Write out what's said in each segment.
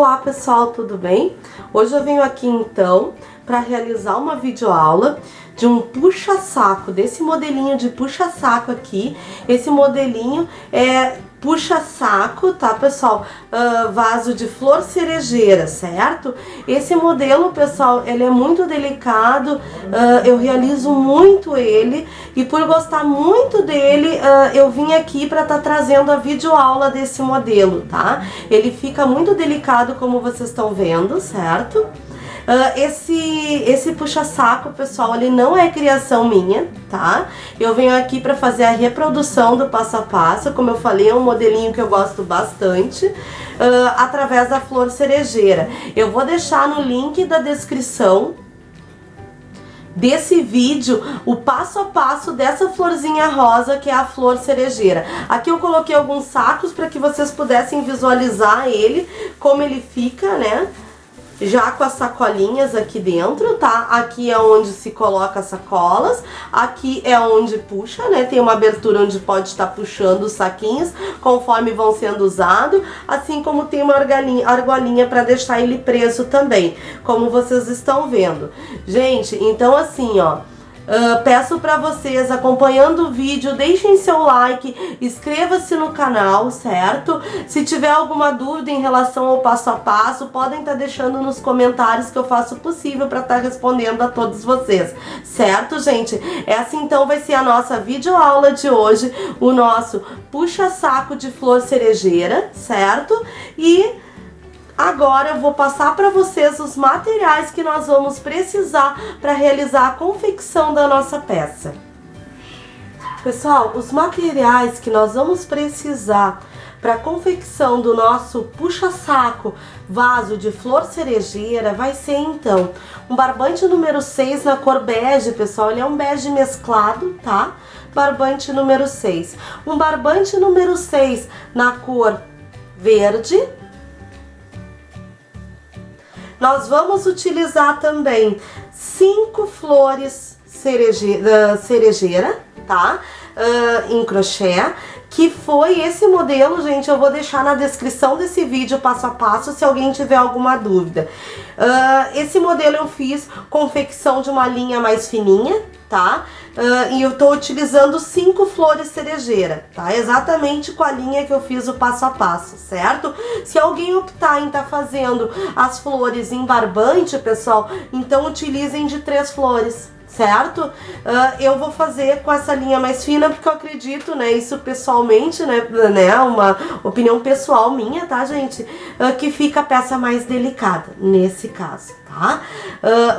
Olá pessoal, tudo bem? Hoje eu venho aqui então para realizar uma videoaula de um puxa-saco, desse modelinho de puxa-saco aqui. Esse modelinho é puxa-saco, tá pessoal? Vaso de flor cerejeira, certo? Esse modelo, pessoal, ele é muito delicado, eu realizo muito ele e por gostar muito dele, eu vim aqui para estar trazendo a videoaula desse modelo, tá? Ele fica muito delicado, como vocês estão vendo, certo? Esse puxa-saco, pessoal, ele não é criação minha, tá? Eu venho aqui para fazer a reprodução do passo a passo, como eu falei, é um modelinho que eu gosto bastante, através da flor cerejeira. Eu vou deixar no link da descrição desse vídeo o passo a passo dessa florzinha rosa, que é a flor cerejeira. Aqui eu coloquei alguns sacos para que vocês pudessem visualizar ele, como ele fica, né? Já com as sacolinhas aqui dentro, tá? Aqui é onde se coloca as sacolas, aqui é onde puxa, né? Tem uma abertura onde pode estar puxando os saquinhos conforme vão sendo usados, assim como tem uma argolinha para deixar ele preso também, como vocês estão vendo. Gente, então assim, ó, peço para vocês, acompanhando o vídeo, deixem seu like, inscreva-se no canal, certo? Se tiver alguma dúvida em relação ao passo a passo, podem estar deixando nos comentários que eu faço o possível para estar respondendo a todos vocês, certo, gente? Essa então vai ser a nossa videoaula de hoje, o nosso puxa-saco de flor cerejeira, certo? E agora eu vou passar para vocês os materiais que nós vamos precisar para realizar a confecção da nossa peça. Pessoal, os materiais que nós vamos precisar para a confecção do nosso puxa-saco vaso de flor cerejeira vai ser então um barbante número 6 na cor bege, pessoal, ele é um bege mesclado, tá? Barbante número 6. Um barbante número 6 na cor verde. Nós vamos utilizar também 5 flores cerejeira, tá? Em crochê, que foi esse modelo, gente, eu vou deixar na descrição desse vídeo passo a passo, se alguém tiver alguma dúvida. Esse modelo eu fiz confecção de uma linha mais fininha, tá? E eu tô utilizando 5 flores cerejeira, tá? Exatamente com a linha que eu fiz o passo a passo, certo? Se alguém optar em estar fazendo as flores em barbante, pessoal, então utilizem de 3 flores, certo? Eu vou fazer com essa linha mais fina porque eu acredito, né, isso pessoalmente, né, uma opinião pessoal minha, tá, gente? Que fica a peça mais delicada, nesse caso, tá?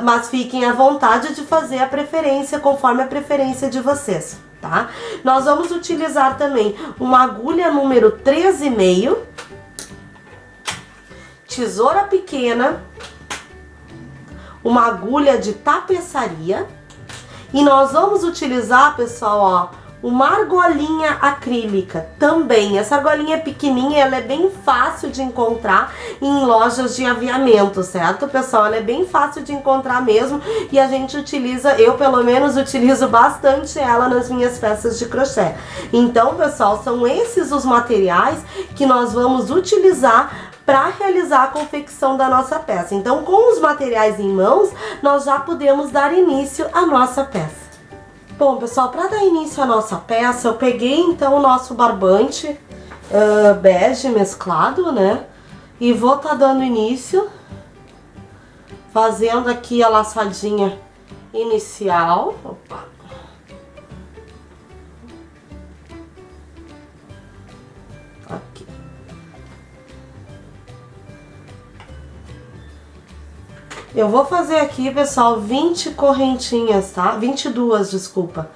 Mas fiquem à vontade de fazer a preferência, conforme a preferência de vocês, tá? Nós vamos utilizar também uma agulha número 13,5, tesoura pequena, uma agulha de tapeçaria. E nós vamos utilizar, pessoal, ó, uma argolinha acrílica também. Essa argolinha é pequenininha, ela é bem fácil de encontrar em lojas de aviamento, certo, pessoal? Ela é bem fácil de encontrar mesmo e a gente utiliza, eu pelo menos utilizo bastante ela nas minhas peças de crochê. Então, pessoal, são esses os materiais que nós vamos utilizar para realizar a confecção da nossa peça. Então, com os materiais em mãos, nós já podemos dar início à nossa peça. Bom, pessoal, para dar início à nossa peça, eu peguei então o nosso barbante bege mesclado, né? E vou estar dando início, fazendo aqui a laçadinha inicial. Opa! Aqui. Eu vou fazer aqui, pessoal, 20 correntinhas, tá? 22, desculpa.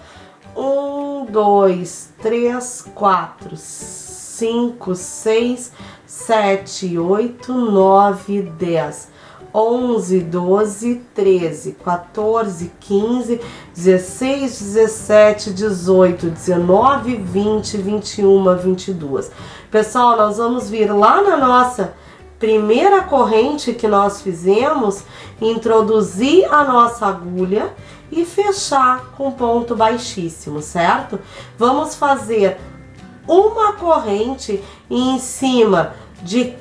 1, 2, 3, 4, 5, 6, 7, 8, 9, 10, 11, 12, 13, 14, 15, 16, 17, 18, 19, 20, 21, 22. Pessoal, nós vamos vir lá na nossa primeira corrente que nós fizemos, introduzir a nossa agulha e fechar com ponto baixíssimo, certo? Vamos fazer uma corrente em cima de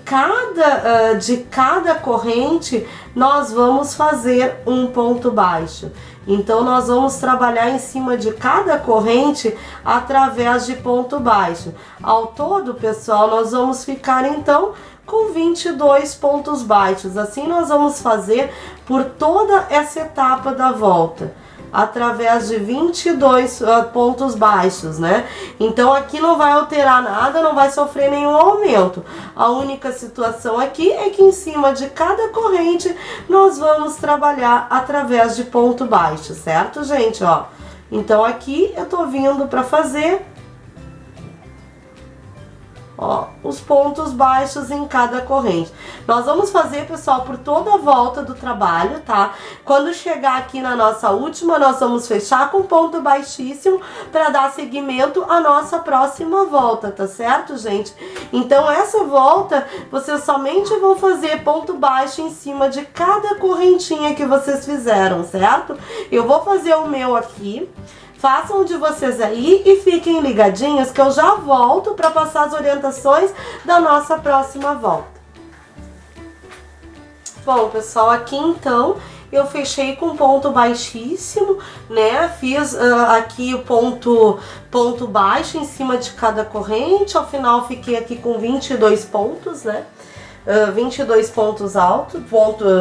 cada corrente, nós vamos fazer um ponto baixo. Então, nós vamos trabalhar em cima de cada corrente através de ponto baixo. Ao todo, pessoal, nós vamos ficar, então, com 22 pontos baixos. Assim, nós vamos fazer por toda essa etapa da volta, através de 22 pontos baixos, né? Então, aqui não vai alterar nada, não vai sofrer nenhum aumento. A única situação aqui é que em cima de cada corrente, nós vamos trabalhar através de ponto baixo, certo, gente? Ó, então, aqui eu tô vindo para fazer, ó, os pontos baixos em cada corrente. Nós vamos fazer, pessoal, por toda a volta do trabalho, tá? Quando chegar aqui na nossa última, nós vamos fechar com ponto baixíssimo para dar seguimento à nossa próxima volta, tá certo, gente? Então, essa volta, vocês somente vão fazer ponto baixo em cima de cada correntinha que vocês fizeram, certo? Eu vou fazer o meu aqui. Façam de vocês aí e fiquem ligadinhos que eu já volto para passar as orientações da nossa próxima volta. Bom, pessoal, aqui então eu fechei com ponto baixíssimo, né? Fiz aqui o ponto baixo em cima de cada corrente. Ao final fiquei aqui com 22 pontos, né? 22 pontos altos,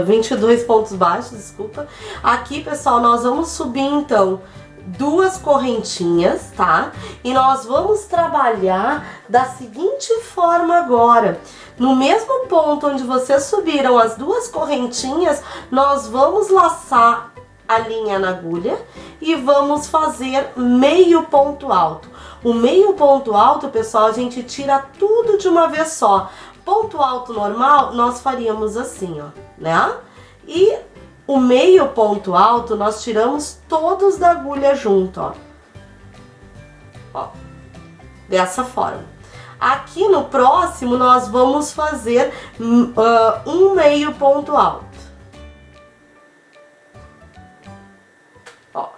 22 pontos baixos, desculpa. Aqui, pessoal, nós vamos subir então duas correntinhas, tá? E nós vamos trabalhar da seguinte forma agora. No mesmo ponto onde vocês subiram as duas correntinhas, nós vamos laçar a linha na agulha e vamos fazer meio ponto alto. O meio ponto alto, pessoal, a gente tira tudo de uma vez só. Ponto alto normal, nós faríamos assim, ó, né? E o meio ponto alto, nós tiramos todos da agulha junto, ó. Ó, dessa forma. Aqui no próximo, nós vamos fazer um meio ponto alto. Ó.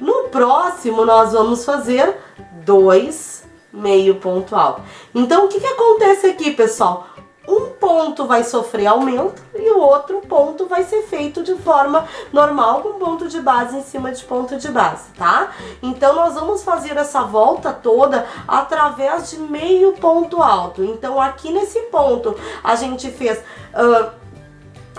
No próximo, nós vamos fazer 2 meio ponto alto. Então, o que acontece aqui, pessoal? Um ponto vai sofrer aumento e o outro ponto vai ser feito de forma normal, com ponto de base em cima de ponto de base, tá? Então, nós vamos fazer essa volta toda através de meio ponto alto. Então, aqui nesse ponto, a gente fez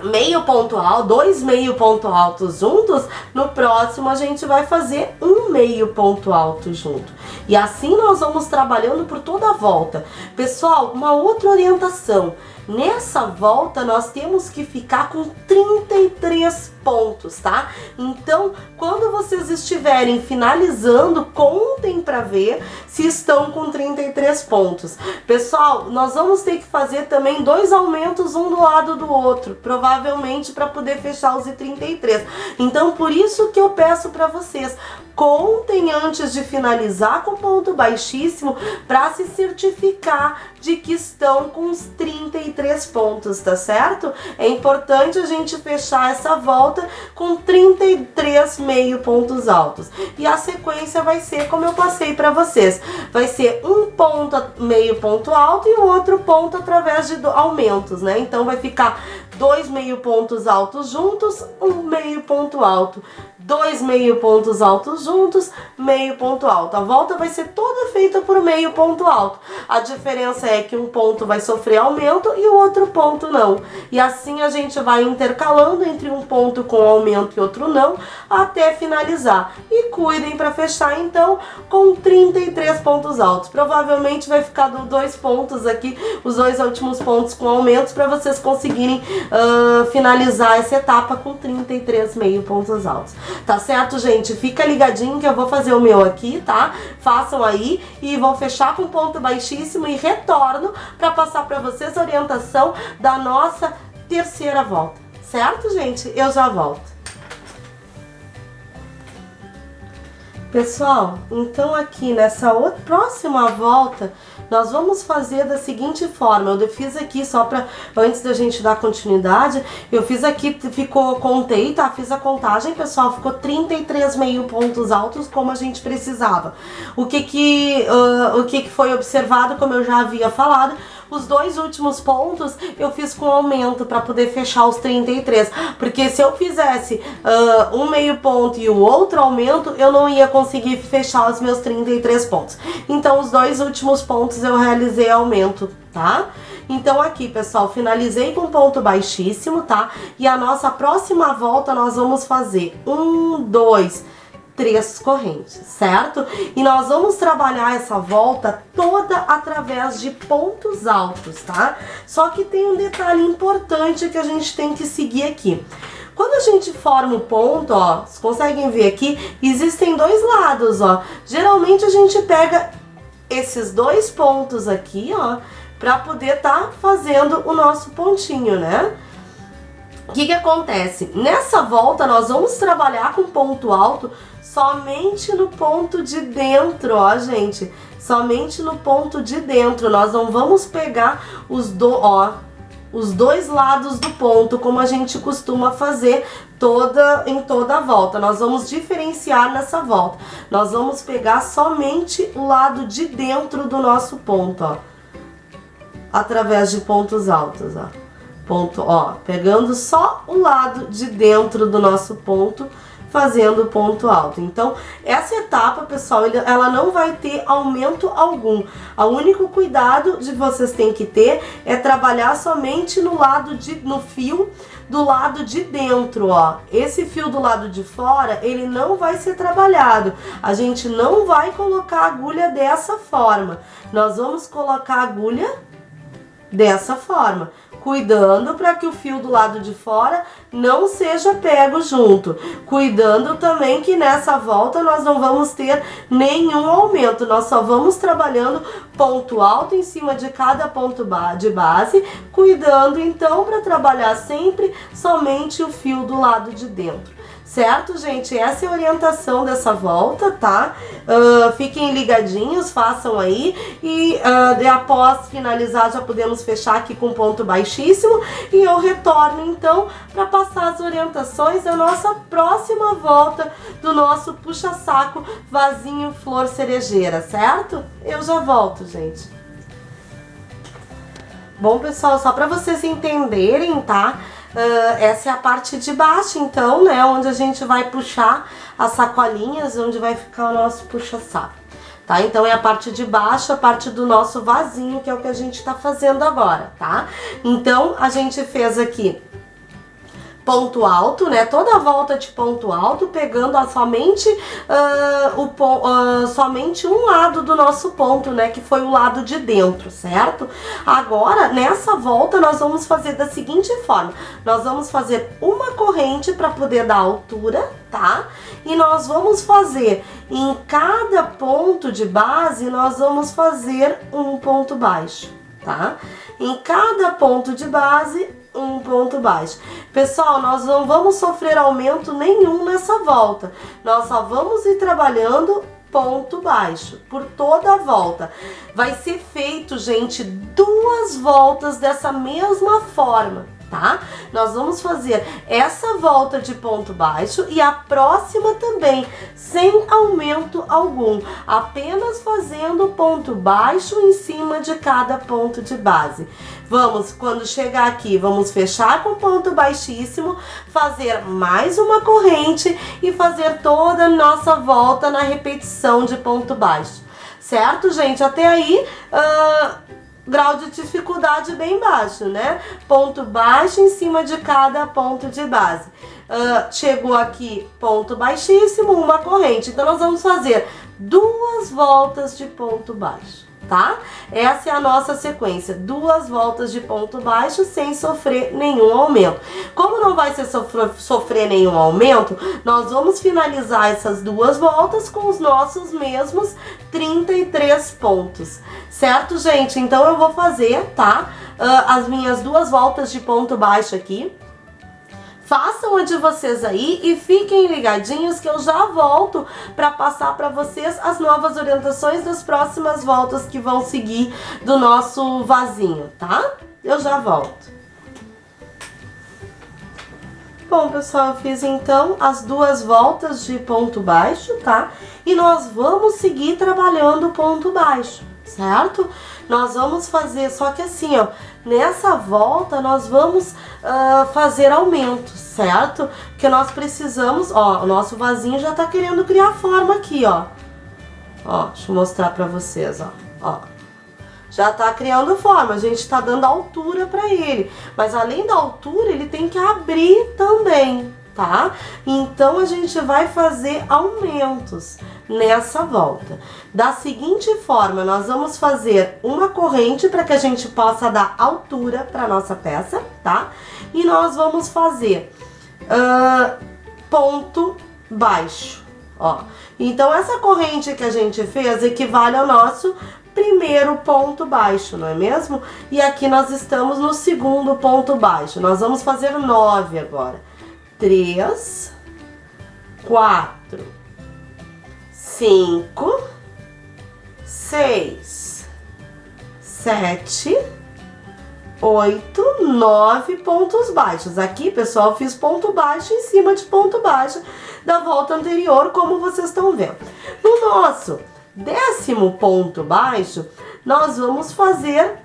meio ponto alto, 2 meio ponto altos juntos. No próximo, a gente vai fazer um meio ponto alto junto. E assim nós vamos trabalhando por toda a volta. Pessoal, uma outra orientação. Nessa volta, nós temos que ficar com 33 pontos, tá? Então, quando vocês estiverem finalizando, contem para ver se estão com 33 pontos. Pessoal, nós vamos ter que fazer também 2 aumentos um do lado do outro, provavelmente para poder fechar os 33. Então, por isso que eu peço para vocês, contem antes de finalizar com ponto baixíssimo para se certificar de que estão com os 33 pontos, tá certo? É importante a gente fechar essa volta com 33 meio pontos altos. E a sequência vai ser como eu passei para vocês. Vai ser um ponto meio ponto alto e o outro ponto através de aumentos, né? Então vai ficar 2 meio pontos altos juntos, um meio ponto alto. 2 meio pontos altos juntos, meio ponto alto. A volta vai ser toda feita por meio ponto alto. A diferença é que um ponto vai sofrer aumento e o outro ponto não. E assim a gente vai intercalando entre um ponto com aumento e outro não, até finalizar. E cuidem para fechar então com 33 pontos altos. Provavelmente vai ficar 2 pontos aqui, os 2 últimos pontos com aumentos, para vocês conseguirem finalizar essa etapa com 33 meio pontos altos. Tá certo, gente? Fica ligadinho que eu vou fazer o meu aqui, tá? Façam aí e vou fechar com ponto baixíssimo e retorno para passar para vocês a orientação da nossa terceira volta. Certo, gente? Eu já volto. Pessoal, então aqui nessa próxima volta, nós vamos fazer da seguinte forma. Eu fiz aqui só para, antes da gente dar continuidade, eu fiz aqui, contei, tá? Fiz a contagem, pessoal, ficou 33 meio pontos altos como a gente precisava. O que foi observado, como eu já havia falado, Os dois últimos pontos eu fiz com aumento para poder fechar os 33, porque se eu fizesse um meio ponto e o outro aumento, eu não ia conseguir fechar os meus 33 pontos. Então os dois últimos pontos eu realizei aumento, tá? Então aqui, pessoal, finalizei com ponto baixíssimo, tá? E a nossa próxima volta nós vamos fazer 1, 2, 3 correntes, certo? E nós vamos trabalhar essa volta toda através de pontos altos, tá? Só que tem um detalhe importante que a gente tem que seguir aqui. Quando a gente forma o ponto, ó, vocês conseguem ver aqui, existem dois lados, ó. Geralmente a gente pega esses dois pontos aqui, ó, para poder estar fazendo o nosso pontinho, né? O que acontece? Nessa volta nós vamos trabalhar com ponto alto somente no ponto de dentro, ó, gente. Somente no ponto de dentro. Nós não vamos pegar os dois lados do ponto, como a gente costuma fazer em toda a volta. Nós vamos diferenciar nessa volta. Nós vamos pegar somente o lado de dentro do nosso ponto, ó, através de pontos altos, ó. Ponto, ó, pegando só o lado de dentro do nosso ponto, fazendo ponto alto. Então, essa etapa, pessoal, ela não vai ter aumento algum. O único cuidado que vocês têm que ter é trabalhar somente no fio do lado de dentro, ó. Esse fio do lado de fora, ele não vai ser trabalhado. A gente não vai colocar a agulha dessa forma. Nós vamos colocar a agulha dessa forma, cuidando para que o fio do lado de fora não seja pego junto, cuidando também que nessa volta nós não vamos ter nenhum aumento, nós só vamos trabalhando ponto alto em cima de cada ponto de base, cuidando então para trabalhar sempre somente o fio do lado de dentro. Certo, gente? Essa é a orientação dessa volta, tá? Fiquem ligadinhos, façam aí e após finalizar já podemos fechar aqui com ponto baixíssimo e eu retorno então para passar as orientações da nossa próxima volta do nosso puxa-saco vasinho flor cerejeira, certo? Eu já volto, gente. Bom, pessoal, só para vocês entenderem, tá? Essa é a parte de baixo, então, né, onde a gente vai puxar as sacolinhas, onde vai ficar o nosso puxa-saco, tá? Então é a parte de baixo, a parte do nosso vasinho, que é o que a gente tá fazendo agora, tá? Então a gente fez aqui ponto alto, né? Toda a volta de ponto alto, pegando somente somente um lado do nosso ponto, né? Que foi o lado de dentro, certo? Agora, nessa volta, nós vamos fazer da seguinte forma. Nós vamos fazer uma corrente para poder dar altura, tá? E nós vamos fazer em cada ponto de base, nós vamos fazer um ponto baixo, tá? Em cada ponto de base, um ponto baixo. Pessoal, nós não vamos sofrer aumento nenhum nessa volta. Nós só vamos ir trabalhando ponto baixo por toda a volta. Vai ser feito, gente, 2 voltas dessa mesma forma, tá? Nós vamos fazer essa volta de ponto baixo e a próxima também, sem aumento algum, apenas fazendo ponto baixo em cima de cada ponto de base. Vamos, quando chegar aqui, vamos fechar com ponto baixíssimo, fazer mais uma corrente e fazer toda a nossa volta na repetição de ponto baixo. Certo, gente? Até aí, grau de dificuldade bem baixo, né? Ponto baixo em cima de cada ponto de base. Chegou aqui, ponto baixíssimo, uma corrente. Então, nós vamos fazer 2 voltas de ponto baixo, tá? Essa é a nossa sequência, 2 voltas de ponto baixo sem sofrer nenhum aumento. Como não vai sofrer nenhum aumento, nós vamos finalizar essas 2 voltas com os nossos mesmos 33 pontos, certo, gente? Então eu vou fazer, tá? As minhas 2 voltas de ponto baixo aqui. Façam a de vocês aí e fiquem ligadinhos que eu já volto para passar para vocês as novas orientações das próximas voltas que vão seguir do nosso vasinho, tá? Eu já volto. Bom, pessoal, eu fiz então as 2 voltas de ponto baixo, tá? E nós vamos seguir trabalhando o ponto baixo, certo? nós vamos fazer, só que assim, ó, nessa volta nós vamos fazer aumentos, certo? Porque nós precisamos, ó, o nosso vasinho já tá querendo criar forma aqui, ó. Ó, deixa eu mostrar pra vocês, ó. Já tá criando forma, a gente tá dando altura pra ele. Mas além da altura, ele tem que abrir também, tá? Então a gente vai fazer aumentos nessa volta. Da seguinte forma, nós vamos fazer uma corrente para que a gente possa dar altura pra nossa peça, tá? E nós vamos fazer ponto baixo, ó. Então essa corrente que a gente fez equivale ao nosso primeiro ponto baixo, não é mesmo? E aqui nós estamos no segundo ponto baixo. Nós vamos fazer 9 agora. 3, 4, 5, 6, 7, 8, 9 pontos baixos. Aqui, pessoal, fiz ponto baixo em cima de ponto baixo da volta anterior, como vocês estão vendo. No nosso 10º ponto baixo, nós vamos fazer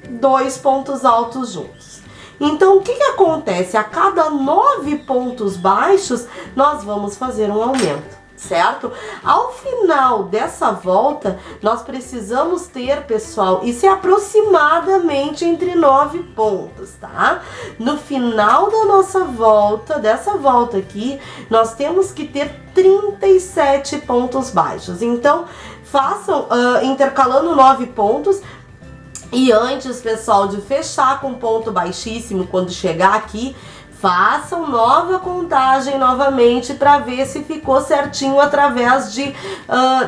2 pontos altos juntos. Então, o que acontece? A cada 9 pontos baixos, nós vamos fazer um aumento, certo? Ao final dessa volta, nós precisamos ter, pessoal, isso é aproximadamente entre 9 pontos, tá? No final da nossa volta, dessa volta aqui, nós temos que ter 37 pontos baixos. Então, façam intercalando 9 pontos. E antes, pessoal, de fechar com ponto baixíssimo, quando chegar aqui, façam nova contagem novamente para ver se ficou certinho através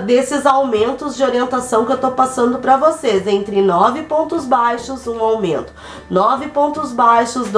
desses aumentos de orientação que eu tô passando para vocês. Entre 9 pontos baixos, um aumento. 9 pontos baixos,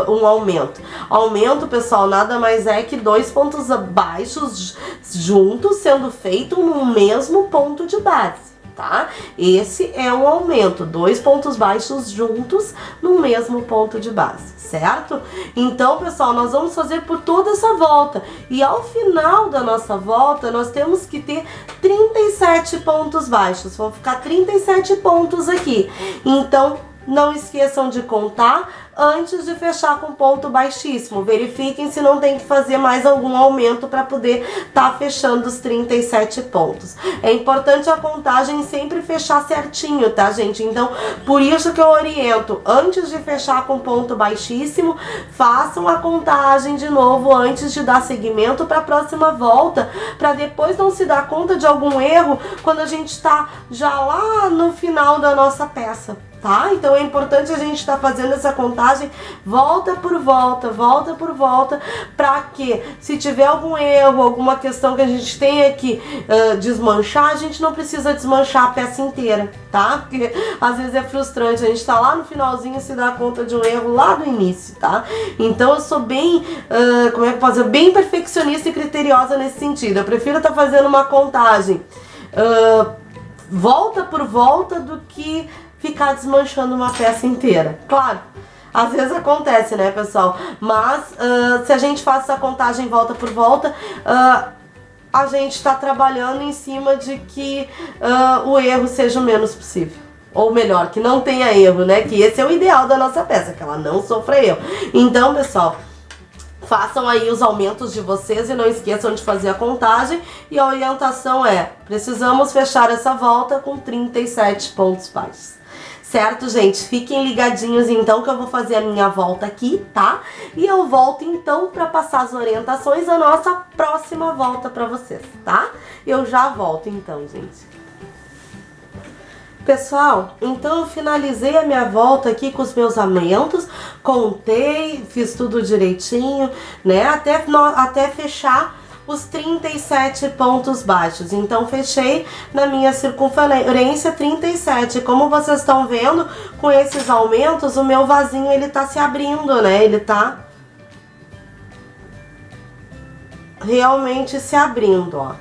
um aumento. Aumento, pessoal, nada mais é que 2 pontos baixos juntos sendo feito no mesmo ponto de base. Tá? Esse é um aumento, 2 pontos baixos juntos no mesmo ponto de base, certo? Então, pessoal, nós vamos fazer por toda essa volta. E ao final da nossa volta, nós temos que ter 37 pontos baixos. Vão ficar 37 pontos aqui. Então, não esqueçam de contar antes de fechar com ponto baixíssimo. Verifiquem se não tem que fazer mais algum aumento para poder estar fechando os 37 pontos. É importante a contagem sempre fechar certinho, tá, gente? Então, por isso que eu oriento, antes de fechar com ponto baixíssimo, façam a contagem de novo antes de dar seguimento para a próxima volta, para depois não se dar conta de algum erro quando a gente está já lá no final da nossa peça. Tá? Então é importante a gente estar fazendo essa contagem volta por volta, para que se tiver algum erro, alguma questão que a gente tenha que desmanchar, a gente não precisa desmanchar a peça inteira, tá? Porque às vezes é frustrante, a gente tá lá no finalzinho e se dá conta de um erro lá do início, tá? Então eu sou bem, como é que eu posso dizer, bem perfeccionista e criteriosa nesse sentido. Eu prefiro estar fazendo uma contagem volta por volta do que ficar desmanchando uma peça inteira. Claro, às vezes acontece, né, pessoal? Mas se a gente faz essa contagem volta por volta, a gente está trabalhando em cima de que o erro seja o menos possível. Ou melhor, que não tenha erro, né? Que esse é o ideal da nossa peça, que ela não sofra erro. Então, pessoal, façam aí os aumentos de vocês e não esqueçam de fazer a contagem. E a orientação é, precisamos fechar essa volta com 37 pontos baixos. Certo, gente? Fiquem ligadinhos então que eu vou fazer a minha volta aqui, tá? E eu volto então para passar as orientações da nossa próxima volta para vocês, tá? Eu já volto então, gente. Pessoal, então eu finalizei a minha volta aqui com os meus aumentos, contei, fiz tudo direitinho, né? Até fechar os 37 pontos baixos. Então, fechei na minha circunferência 37. Como vocês estão vendo, com esses aumentos, o meu vasinho, ele tá se abrindo, né? Ele tá realmente se abrindo, ó.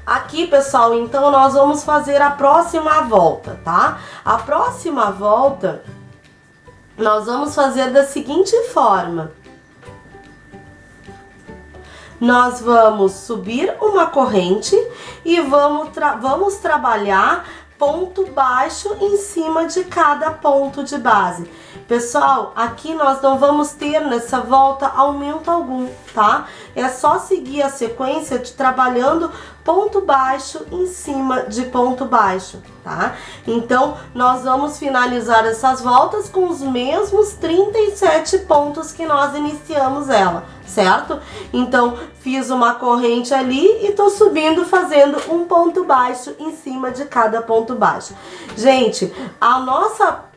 Aqui, pessoal, então, nós vamos fazer a próxima volta, tá? A próxima volta, nós vamos fazer da seguinte forma. nós vamos subir uma corrente e vamos trabalhar ponto baixo em cima de cada ponto de base. Pessoal, aqui nós não vamos ter nessa volta aumento algum, tá? É só seguir a sequência de trabalhando ponto baixo em cima de ponto baixo, tá? Então, nós vamos finalizar essas voltas com os mesmos 37 pontos que nós iniciamos ela, certo? Então, fiz uma corrente ali e tô subindo fazendo um ponto baixo em cima de cada ponto baixo. Gente,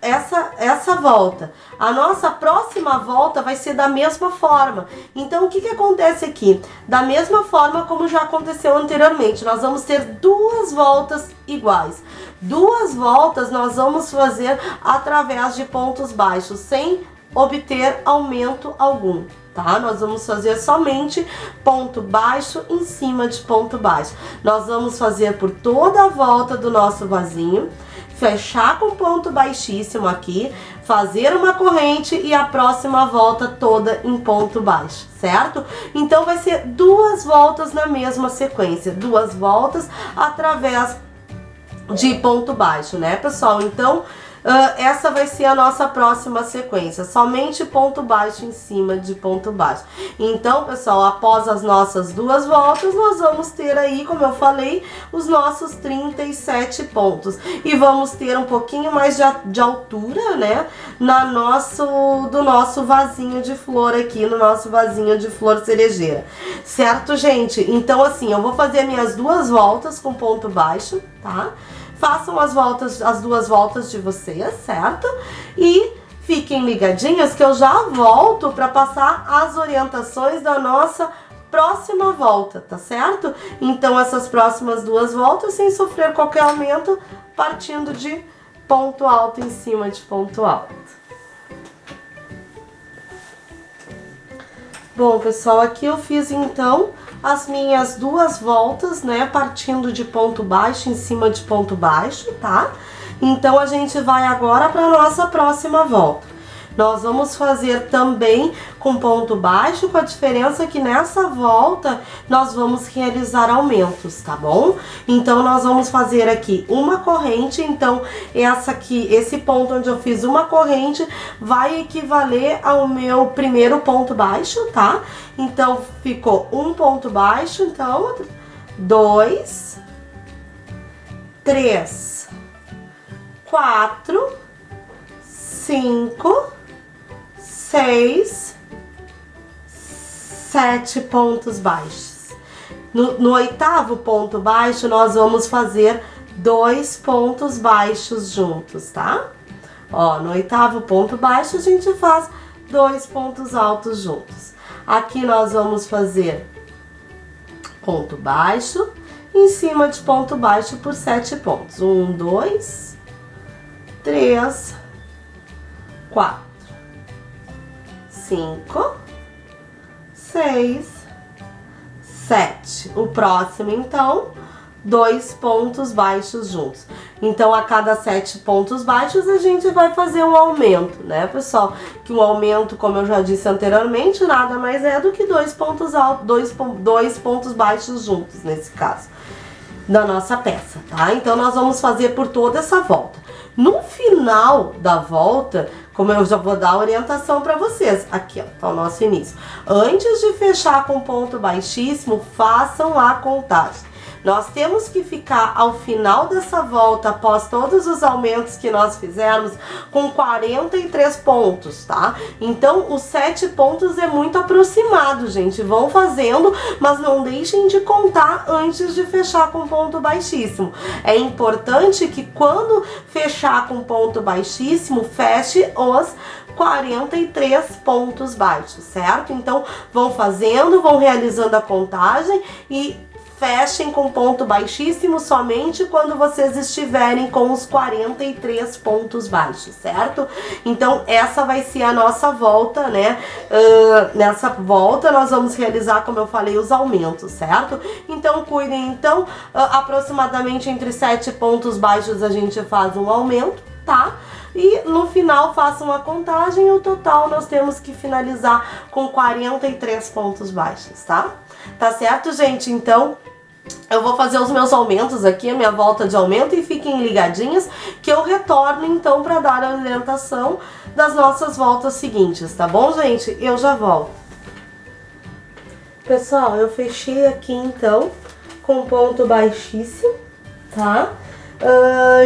essa volta, a nossa próxima volta vai ser da mesma forma. Então, o que acontece aqui? Da mesma forma como já aconteceu anteriormente, nós vamos ter duas voltas iguais. Duas voltas nós vamos fazer através de pontos baixos, sem obter aumento algum, tá? Nós vamos fazer somente ponto baixo em cima de ponto baixo. Nós vamos fazer por toda a volta do nosso vasinho, fechar com ponto baixíssimo aqui, fazer uma corrente e a próxima volta toda em ponto baixo, certo? Então vai ser duas voltas na mesma sequência, duas voltas através de ponto baixo, né, pessoal? Então, essa vai ser a nossa próxima sequência, somente ponto baixo em cima de ponto baixo. Então, pessoal, após as nossas duas voltas, nós vamos ter aí, como eu falei, os nossos 37 pontos. E vamos ter um pouquinho mais de altura, né, do nosso vasinho de flor aqui, no nosso vasinho de flor cerejeira. Certo, gente? Então, assim, eu vou fazer minhas duas voltas com ponto baixo, tá? Façam as duas voltas de vocês, certo? E fiquem ligadinhos que eu já volto para passar as orientações da nossa próxima volta, tá certo? Então, essas próximas duas voltas, sem sofrer qualquer aumento, partindo de ponto alto em cima de ponto alto. Bom, pessoal, aqui eu fiz, então, as minhas duas voltas, né, partindo de ponto baixo em cima de ponto baixo, tá? Então, a gente vai agora para a nossa próxima volta. Nós vamos fazer também com ponto baixo, com a diferença que nessa volta nós vamos realizar aumentos, tá bom? Então, nós vamos fazer aqui uma corrente, então esse ponto onde eu fiz uma corrente vai equivaler ao meu primeiro ponto baixo, tá? Então, ficou um ponto baixo, então, 2, 3, 4, 5, 6, 7 pontos baixos. No oitavo ponto baixo, nós vamos fazer 2 pontos baixos juntos, tá? Ó, no oitavo ponto baixo, a gente faz 2 pontos altos juntos. Aqui nós vamos fazer ponto baixo em cima de ponto baixo por 7 pontos. 1, 2, 3, 4. 5, 6, 7. O próximo, então, 2 pontos baixos juntos. Então, a cada 7 pontos baixos, a gente vai fazer um aumento, né, pessoal? Que um aumento, como eu já disse anteriormente, nada mais é do que 2 pontos altos, dois pontos baixos juntos, nesse caso, da nossa peça, tá? Então, nós vamos fazer por toda essa volta. No final da volta, como eu já vou dar a orientação para vocês, aqui ó, tá o nosso início. Antes de fechar com ponto baixíssimo, façam a contagem. Nós temos que ficar ao final dessa volta, após todos os aumentos que nós fizermos, com 43 pontos, tá? Então, os 7 pontos é muito aproximado, gente. Vão fazendo, mas não deixem de contar antes de fechar com ponto baixíssimo. É importante que quando fechar com ponto baixíssimo, feche os 43 pontos baixos, certo? Então, vão fazendo, vão realizando a contagem e fechem com ponto baixíssimo somente quando vocês estiverem com os 43 pontos baixos, certo? Então, essa vai ser a nossa volta, né? Nessa volta, nós vamos realizar, como eu falei, os aumentos, certo? Então, cuidem, então, aproximadamente entre 7 pontos baixos a gente faz um aumento, tá? E no final façam a contagem, o total nós temos que finalizar com 43 pontos baixos, tá? Tá certo, gente? Então, eu vou fazer os meus aumentos aqui, a minha volta de aumento, e fiquem ligadinhas que eu retorno então para dar a orientação das nossas voltas seguintes, tá bom, gente? Eu já volto. Pessoal, eu fechei aqui então com ponto baixíssimo, tá?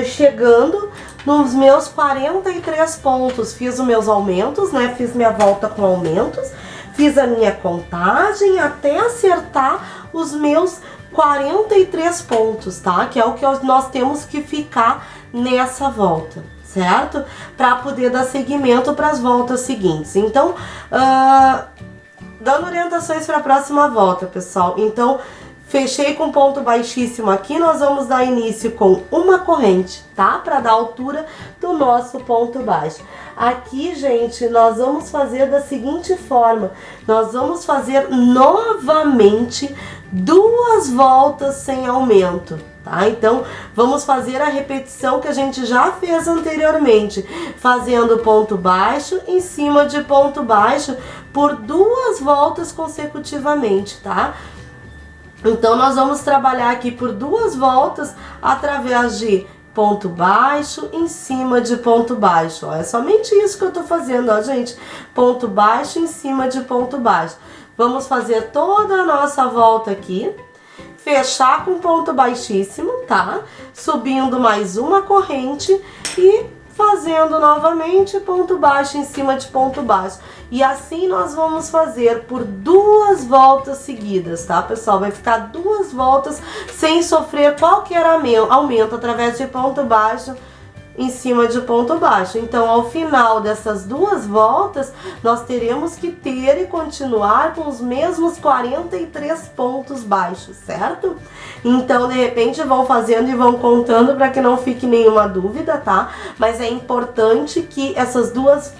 Chegando nos meus 43 pontos, fiz os meus aumentos, né? Fiz minha volta com aumentos, fiz a minha contagem até acertar os meus 43 pontos, tá? Que é o que nós temos que ficar nessa volta, certo? Para poder dar seguimento para as voltas seguintes. Então, dando orientações para a próxima volta, pessoal. Então, fechei com ponto baixíssimo aqui, nós vamos dar início com uma corrente, tá? Para dar altura do nosso ponto baixo. Aqui, gente, nós vamos fazer da seguinte forma. Nós vamos fazer novamente 2 voltas sem aumento, tá? Então, vamos fazer a repetição que a gente já fez anteriormente, fazendo ponto baixo em cima de ponto baixo por 2 voltas consecutivamente, tá? Então, nós vamos trabalhar aqui por 2 voltas através de ponto baixo em cima de ponto baixo. Ó, é somente isso que eu tô fazendo, ó, gente. Ponto baixo em cima de ponto baixo. Vamos fazer toda a nossa volta aqui, fechar com ponto baixíssimo, tá? Subindo mais uma corrente e fazendo novamente ponto baixo em cima de ponto baixo. E assim nós vamos fazer por 2 voltas seguidas, tá, pessoal? Vai ficar 2 voltas sem sofrer qualquer aumento através de ponto baixo em cima de ponto baixo. Então, ao final dessas 2 voltas, nós teremos que ter e continuar com os mesmos 43 pontos baixos, certo? Então, de repente, vão fazendo e vão contando para que não fique nenhuma dúvida, tá? Mas é importante que essas duas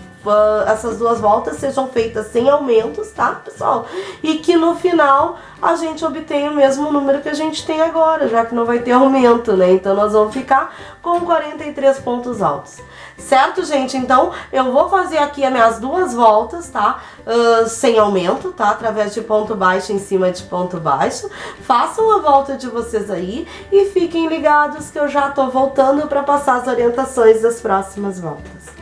voltas sejam feitas sem aumentos, tá, pessoal? E que no final a gente obtenha o mesmo número que a gente tem agora, já que não vai ter aumento, né? Então nós vamos ficar com 43 pontos altos. Certo, gente? Então eu vou fazer aqui as minhas 2 voltas, tá? Sem aumento, tá? Através de ponto baixo em cima de ponto baixo. Façam a volta de vocês aí e fiquem ligados que eu já tô voltando para passar as orientações das próximas voltas.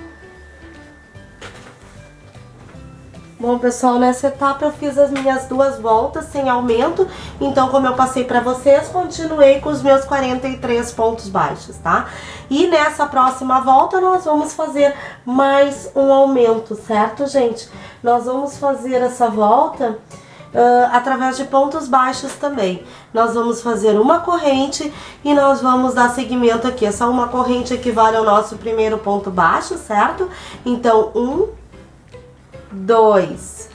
Bom, pessoal, nessa etapa eu fiz as minhas 2 voltas sem aumento, então como eu passei pra vocês, continuei com os meus 43 pontos baixos, tá? E nessa próxima volta nós vamos fazer mais um aumento, certo, gente? Nós vamos fazer essa volta através de pontos baixos também. Nós vamos fazer uma corrente e nós vamos dar seguimento aqui. Essa uma corrente equivale ao nosso primeiro ponto baixo, certo? Então, 1, 2,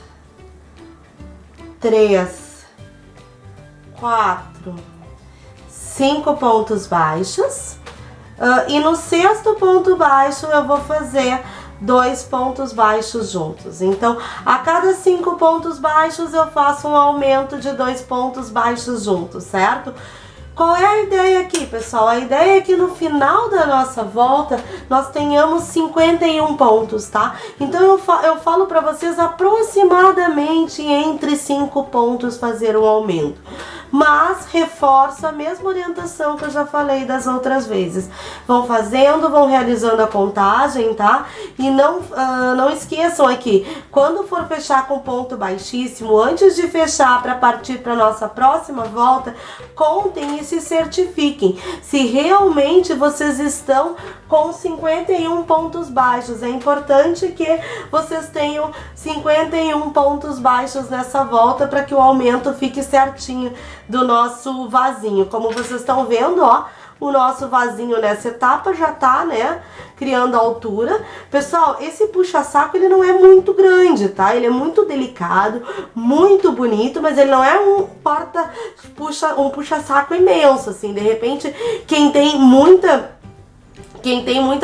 3, 4, 5 pontos baixos. E no 6º ponto baixo eu vou fazer 2 pontos baixos juntos. Então, a cada 5 pontos baixos eu faço um aumento de 2 pontos baixos juntos, certo? Qual é a ideia aqui, pessoal? A ideia é que no final da nossa volta nós tenhamos 51 pontos, tá? Então eu falo para vocês aproximadamente entre 5 pontos fazer um aumento. Mas reforço a mesma orientação que eu já falei das outras vezes. Vão fazendo, vão realizando a contagem, tá? E não esqueçam aqui, quando for fechar com ponto baixíssimo, antes de fechar para partir para nossa próxima volta, contem e se certifiquem se realmente vocês estão com 51 pontos baixos. É importante que vocês tenham 51 pontos baixos nessa volta para que o aumento fique certinho do nosso vasinho. Como vocês estão vendo, ó, o nosso vasinho nessa etapa já tá, né, criando altura. Pessoal, esse puxa-saco ele não é muito grande, tá? Ele é muito delicado, muito bonito, mas ele não é um puxa-saco imenso, assim. De repente, quem tem muita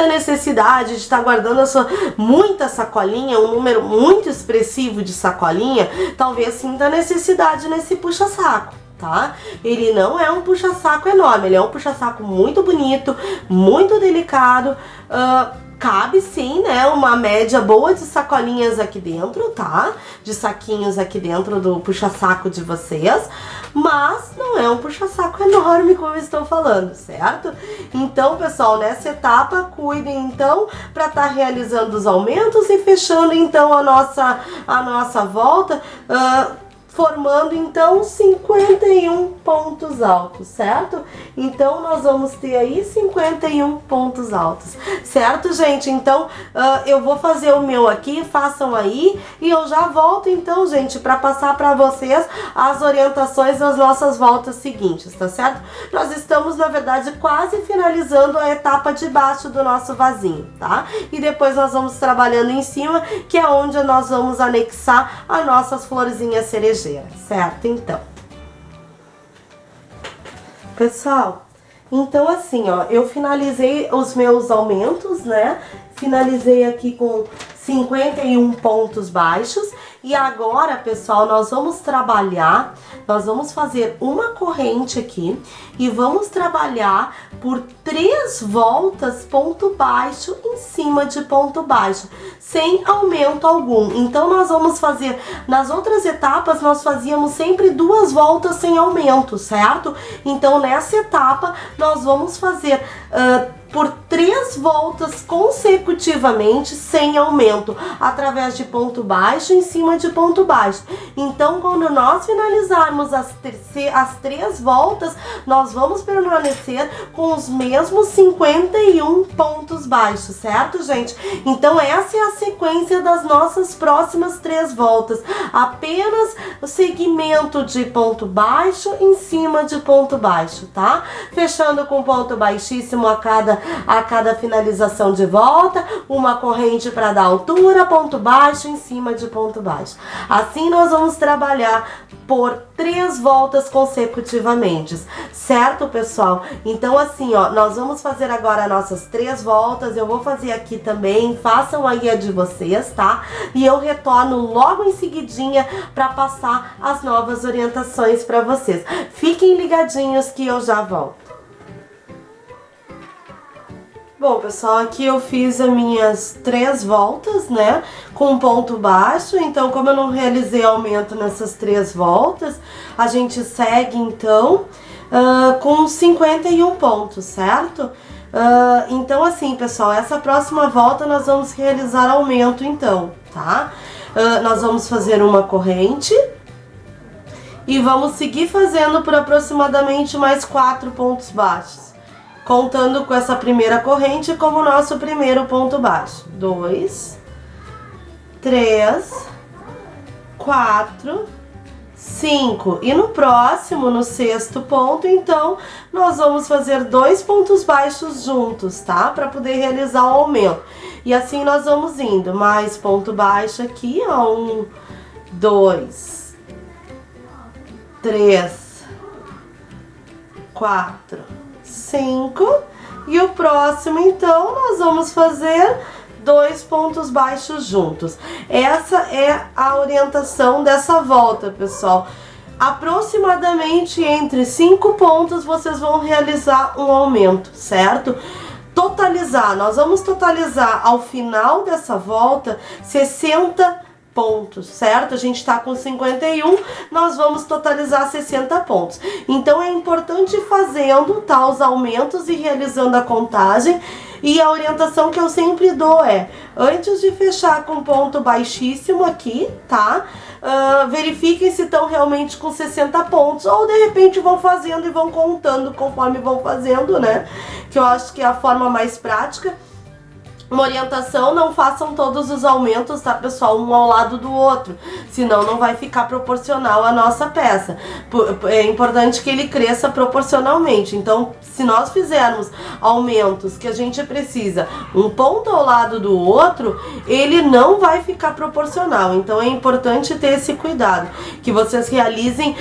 necessidade de estar guardando muita sacolinha, um número muito expressivo de sacolinha, talvez sinta necessidade nesse puxa-saco, tá? Ele não é um puxa-saco enorme, ele é um puxa-saco muito bonito, muito delicado, cabe sim, né, uma média boa de sacolinhas aqui dentro, tá? De saquinhos aqui dentro do puxa-saco de vocês, mas não é um puxa-saco enorme como eu estou falando, certo? Então, pessoal, nessa etapa, cuidem então para estar realizando os aumentos e fechando então a nossa volta, formando então 51 pontos altos, certo? Então nós vamos ter aí 51 pontos altos, certo, gente? Então eu vou fazer o meu aqui, façam aí e eu já volto então, gente, para passar para vocês as orientações das nossas voltas seguintes, tá certo? Nós estamos, na verdade, quase finalizando a etapa de baixo do nosso vasinho, tá? E depois nós vamos trabalhando em cima, que é onde nós vamos anexar as nossas florzinhas cerejeiras. Certo, então. Pessoal, então assim, ó, eu finalizei os meus aumentos, né? Finalizei aqui com 51 pontos baixos. E agora, pessoal, nós vamos trabalhar, nós vamos fazer uma corrente aqui e vamos trabalhar por 3 voltas ponto baixo em cima de ponto baixo, sem aumento algum. Então, nós vamos fazer, nas outras etapas, nós fazíamos sempre 2 voltas sem aumento, certo? Então, nessa etapa, nós vamos fazer por 3 voltas consecutivamente sem aumento, através de ponto baixo em cima de ponto baixo. Então, quando nós finalizarmos as 3 voltas, nós vamos permanecer com os mesmos 51 pontos baixos, certo, gente? Então, essa é a sequência das nossas próximas 3 voltas. Apenas o segmento de ponto baixo em cima de ponto baixo, tá? Fechando com ponto baixíssimo a cada finalização de volta, uma corrente para dar altura, ponto baixo em cima de ponto baixo. Assim nós vamos trabalhar por 3 voltas consecutivamente, certo, pessoal? Então assim, ó, nós vamos fazer agora nossas 3 voltas, eu vou fazer aqui também, façam aí a de vocês, tá? E eu retorno logo em seguidinha para passar as novas orientações para vocês. Fiquem ligadinhos que eu já volto. Bom, pessoal, aqui eu fiz as minhas 3 voltas, né, com ponto baixo. Então, como eu não realizei aumento nessas 3 voltas, a gente segue, então, com 51 pontos, certo? Então, assim, pessoal, essa próxima volta nós vamos realizar aumento, então, tá? Nós vamos fazer uma corrente e vamos seguir fazendo por aproximadamente mais 4 pontos baixos, contando com essa primeira corrente como nosso primeiro ponto baixo. 2, 3, 4, 5. E no próximo, no 6º ponto, então, nós vamos fazer 2 pontos baixos juntos, tá? Para poder realizar o aumento. E assim nós vamos indo. Mais ponto baixo aqui, ó. 1, 2, 3, 4, 5. E o próximo, então, nós vamos fazer 2 pontos baixos juntos. Essa é a orientação dessa volta, pessoal. Aproximadamente entre 5 pontos vocês vão realizar um aumento, certo? Totalizar, nós vamos totalizar ao final dessa volta 60 pontos, certo? A gente tá com 51, nós vamos totalizar 60 pontos. Então é importante ir fazendo, tá, os aumentos e realizando a contagem. E a orientação que eu sempre dou é, antes de fechar com ponto baixíssimo aqui, tá? Verifiquem se estão realmente com 60 pontos, ou de repente vão fazendo e vão contando conforme vão fazendo, né? Que eu acho que é a forma mais prática. Uma orientação, não façam todos os aumentos, tá, pessoal, um ao lado do outro, senão não vai ficar proporcional à nossa peça. É importante que ele cresça proporcionalmente. Então, se nós fizermos aumentos que a gente precisa um ponto ao lado do outro, ele não vai ficar proporcional. Então, é importante ter esse cuidado, que vocês realizem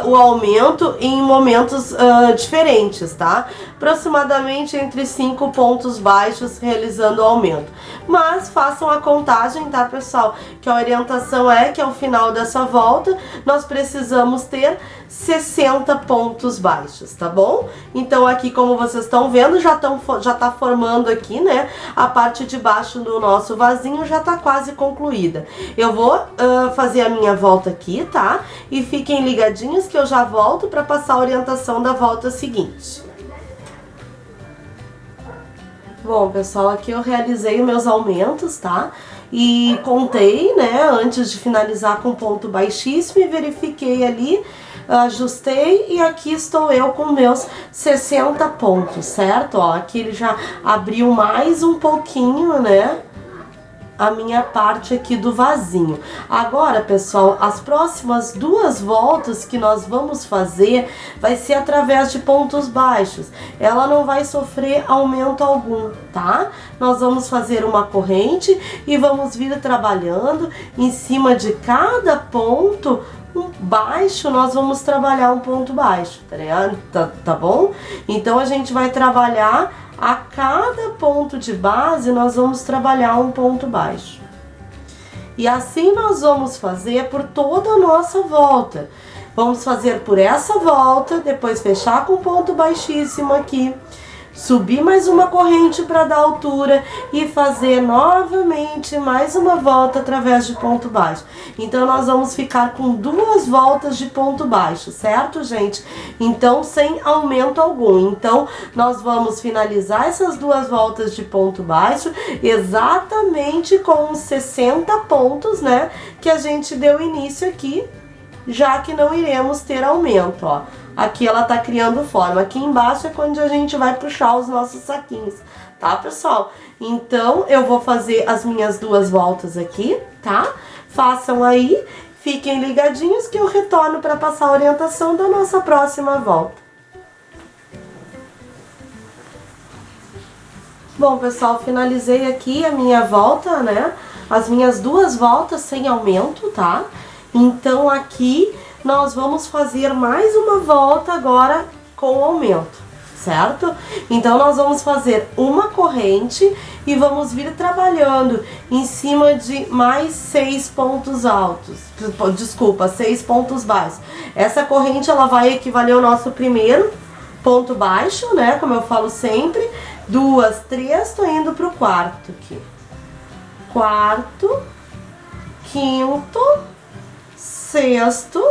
o aumento em momentos diferentes, tá? Aproximadamente entre 5 pontos baixos realizando o aumento. Mas façam a contagem, tá, pessoal? Que a orientação é que ao final dessa volta nós precisamos ter 60 pontos baixos, tá bom? Então aqui, como vocês estão vendo, já tá formando aqui, né? A parte de baixo do nosso vasinho já tá quase concluída. Eu vou fazer a minha volta aqui, tá? E fiquem ligadinhos que eu já volto para passar a orientação da volta seguinte. Bom, pessoal, aqui eu realizei os meus aumentos, tá? E contei, né, antes de finalizar com ponto baixíssimo e verifiquei ali, ajustei e aqui estou eu com meus 60 pontos, certo? Ó, aqui ele já abriu mais um pouquinho, né? A minha parte aqui do vasinho. Agora, pessoal, as próximas 2 voltas que nós vamos fazer vai ser através de pontos baixos. Ela não vai sofrer aumento algum, tá? Nós vamos fazer uma corrente e vamos vir trabalhando em cima de cada ponto baixo, nós vamos trabalhar um ponto baixo, tá bom? Então a gente vai trabalhar a cada ponto de base, nós vamos trabalhar um ponto baixo. E assim nós vamos fazer por toda a nossa volta. Vamos fazer por essa volta, depois fechar com ponto baixíssimo aqui, subir mais uma corrente para dar altura e fazer novamente mais uma volta através de ponto baixo. Então nós vamos ficar com 2 voltas de ponto baixo, certo, gente? Então sem aumento algum. Então nós vamos finalizar essas 2 voltas de ponto baixo exatamente com os 60 pontos, né, que a gente deu início aqui, já que não iremos ter aumento, ó. Aqui ela tá criando forma. Aqui embaixo é quando a gente vai puxar os nossos saquinhos, tá, pessoal? Então, eu vou fazer as minhas 2 voltas aqui, tá? Façam aí, fiquem ligadinhos que eu retorno para passar a orientação da nossa próxima volta. Bom, pessoal, finalizei aqui a minha volta, né? As minhas 2 voltas sem aumento, tá? Então, aqui nós vamos fazer mais uma volta agora com aumento, certo? Então nós vamos fazer uma corrente e vamos vir trabalhando em cima de mais 6 pontos altos, desculpa, 6 pontos baixos. Essa corrente ela vai equivaler ao nosso primeiro ponto baixo, né? Como eu falo sempre, 2, 3, tô indo pro quarto aqui. Quarto, quinto, sexto,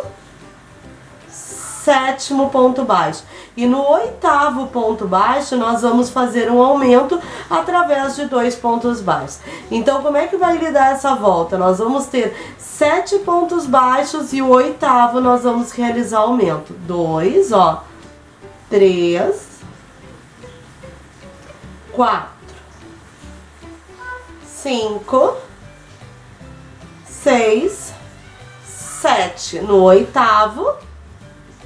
7º ponto baixo. E no 8º ponto baixo, nós vamos fazer um aumento através de 2 pontos baixos. Então, como é que vai lidar essa volta? Nós vamos ter 7 pontos baixos e o 8º nós vamos realizar aumento. 2, ó, 3, 4, 5, 6, 7. No 8º,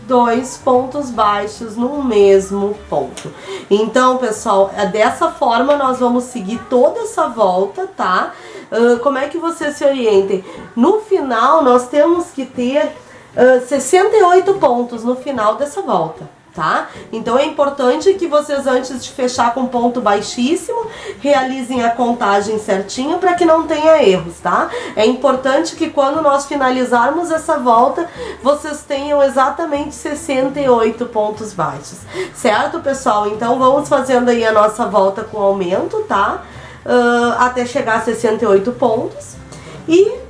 2 pontos baixos no mesmo ponto. Então, pessoal, dessa forma nós vamos seguir toda essa volta, tá? Como é que vocês se orientem? No final, nós temos que ter 68 pontos no final dessa volta, tá? Então é importante que vocês, antes de fechar com ponto baixíssimo, realizem a contagem certinho para que não tenha erros, tá? É importante que quando nós finalizarmos essa volta, vocês tenham exatamente 68 pontos baixos, certo, pessoal? Então vamos fazendo aí a nossa volta com aumento, tá? Até chegar a 68 pontos e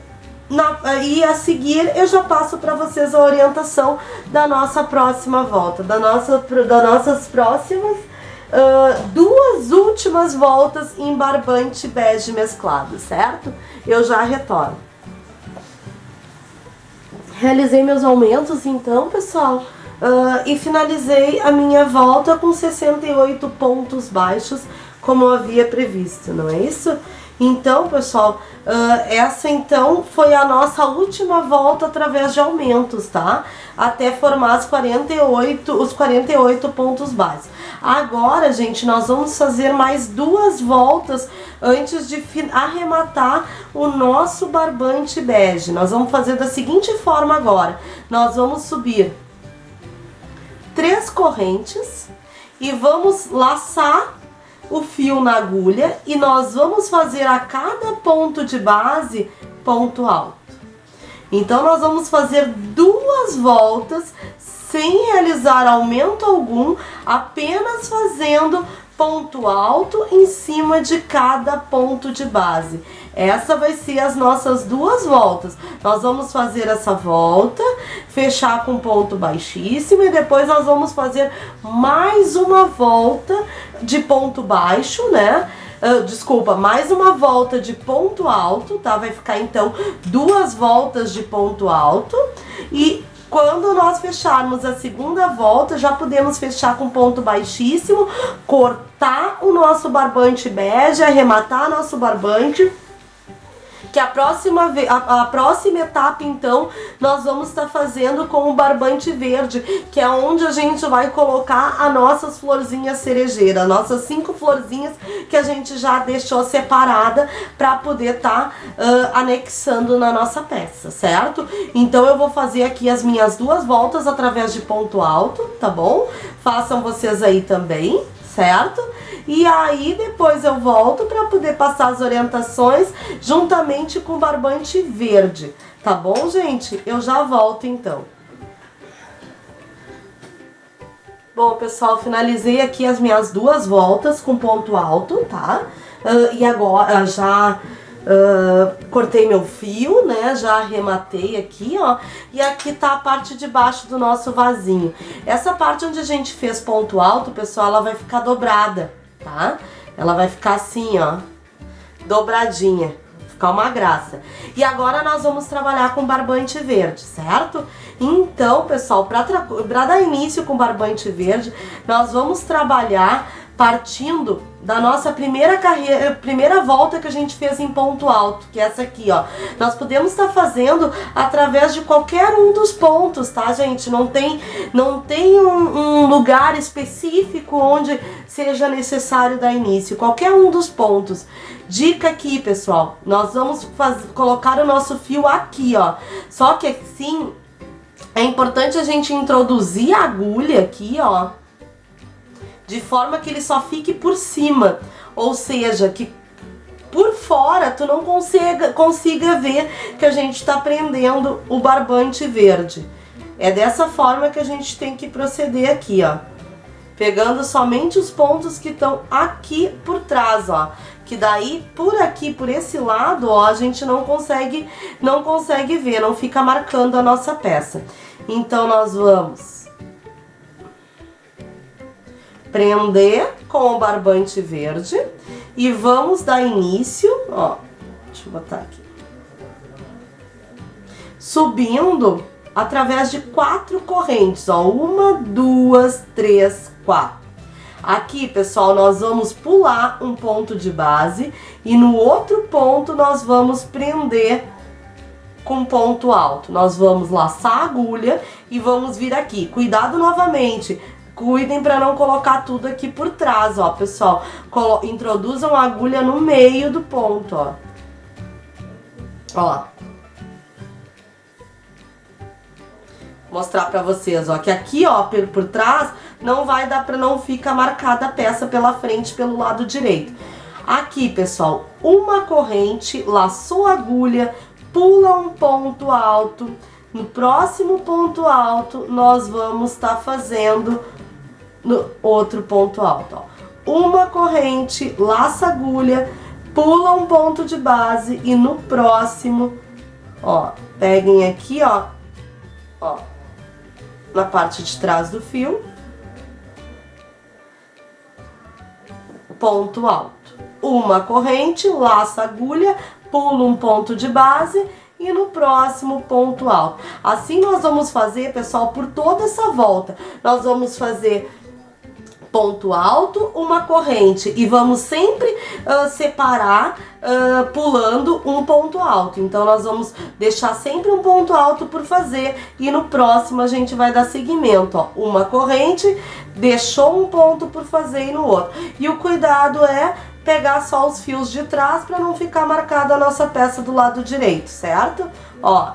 a seguir eu já passo para vocês a orientação da nossa próxima volta, das nossas próximas 2 últimas voltas em barbante bege mesclado, certo? Eu já retorno. Realizei meus aumentos então, pessoal, e finalizei a minha volta com 68 pontos baixos, como eu havia previsto, não é isso? Então, pessoal, essa então foi a nossa última volta através de aumentos, tá? Até formar os 48 pontos básicos. Agora, gente, nós vamos fazer mais 2 voltas antes de arrematar o nosso barbante bege. Nós vamos fazer da seguinte forma agora. Nós vamos subir 3 correntes e vamos laçar o fio na agulha e nós vamos fazer a cada ponto de base ponto alto. Então nós vamos fazer 2 voltas sem realizar aumento algum, apenas fazendo ponto alto em cima de cada ponto de base. Essa vai ser as nossas 2 voltas. Nós vamos fazer essa volta, fechar com ponto baixíssimo e depois nós vamos fazer mais uma volta de ponto baixo, né? Desculpa, mais uma volta de ponto alto, tá? Vai ficar então 2 voltas de ponto alto e quando nós fecharmos a segunda volta, já podemos fechar com ponto baixíssimo, cortar o nosso barbante bege, arrematar nosso barbante, que a próxima etapa, então, nós vamos estar fazendo com o barbante verde, que é onde a gente vai colocar as nossas florzinhas cerejeiras, nossas 5 florzinhas que a gente já deixou separada para poder estar anexando na nossa peça, certo? Então eu vou fazer aqui as minhas 2 voltas através de ponto alto, tá bom? Façam vocês aí também, certo? E aí depois eu volto para poder passar as orientações juntamente com o barbante verde, tá bom, gente? Eu já volto então. Bom, pessoal, finalizei aqui as minhas 2 voltas com ponto alto, tá? E agora já cortei meu fio, né? Já arrematei aqui, ó. E aqui tá a parte de baixo do nosso vasinho. Essa parte onde a gente fez ponto alto, pessoal, ela vai ficar dobrada, tá? Ela vai ficar assim, ó, dobradinha, ficar uma graça. E agora nós vamos trabalhar com barbante verde, certo? Então, pessoal, para dar início com barbante verde, nós vamos trabalhar partindo da nossa primeira volta que a gente fez em ponto alto, que é essa aqui, ó. Nós podemos estar fazendo através de qualquer um dos pontos, tá, gente? Não tem um lugar específico onde seja necessário dar início, qualquer um dos pontos. Dica aqui, pessoal, nós vamos colocar o nosso fio aqui, ó. Só que assim, é importante a gente introduzir a agulha aqui, ó, de forma que ele só fique por cima, ou seja, que por fora tu não consiga ver que a gente está prendendo o barbante verde. É dessa forma que a gente tem que proceder aqui, ó, pegando somente os pontos que estão aqui por trás, ó, que daí por aqui, por esse lado, ó, a gente não consegue ver, não fica marcando a nossa peça. Então nós vamos prender com o barbante verde e vamos dar início, ó, deixa eu botar aqui, subindo através de 4 correntes, ó, 1, 2, 3, 4. Aqui, pessoal, nós vamos pular um ponto de base e no outro ponto nós vamos prender com ponto alto. Nós vamos laçar a agulha e vamos vir aqui. Cuidado novamente. Cuidem para não colocar tudo aqui por trás, ó, pessoal. Introduzam a agulha no meio do ponto, ó. Ó. Mostrar para vocês, ó, que aqui, ó, por trás, não vai dar para não ficar marcada a peça pela frente, pelo lado direito. Aqui, pessoal, uma corrente, laçou a agulha, pula um ponto alto. No próximo ponto alto, nós vamos estar fazendo no outro ponto alto, ó. Uma corrente, laça a agulha, pula um ponto de base e no próximo, ó, peguem aqui, ó, na parte de trás do fio, ponto alto. Uma corrente, laça a agulha, pula um ponto de base e no próximo ponto alto. Assim nós vamos fazer, pessoal, por toda essa volta. Nós vamos fazer ponto alto, uma corrente e vamos sempre separar pulando um ponto alto. Então nós vamos deixar sempre um ponto alto por fazer e no próximo a gente vai dar seguimento, ó, uma corrente, deixou um ponto por fazer e no outro. E o cuidado é pegar só os fios de trás para não ficar marcada a nossa peça do lado direito, certo? Ó,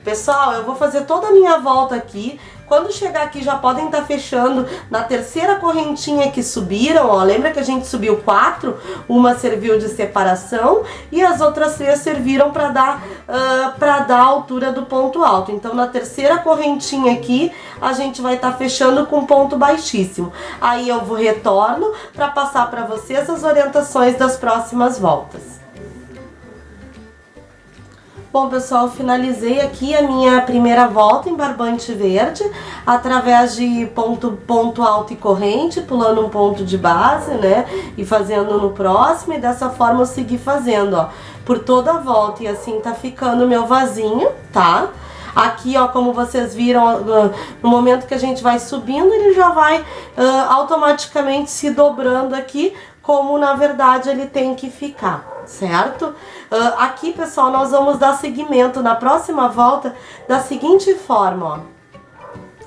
pessoal, eu vou fazer toda a minha volta aqui Quando chegar aqui já podem estar fechando na terceira correntinha que subiram, ó. Lembra que a gente subiu 4? Uma serviu de separação e as outras 3 serviram para dar a altura do ponto alto. Então na terceira correntinha aqui a gente vai estar fechando com ponto baixíssimo. Aí eu retorno para passar para vocês as orientações das próximas voltas. Bom, pessoal, finalizei aqui a minha primeira volta em barbante verde, através de ponto alto e corrente, pulando um ponto de base, né, e fazendo no próximo, e dessa forma eu segui fazendo, ó, por toda a volta, e assim tá ficando o meu vasinho, tá? Aqui, ó, como vocês viram, no momento que a gente vai subindo, ele já vai automaticamente se dobrando aqui, como na verdade ele tem que ficar, certo? Aqui, pessoal, nós vamos dar seguimento na próxima volta da seguinte forma, ó.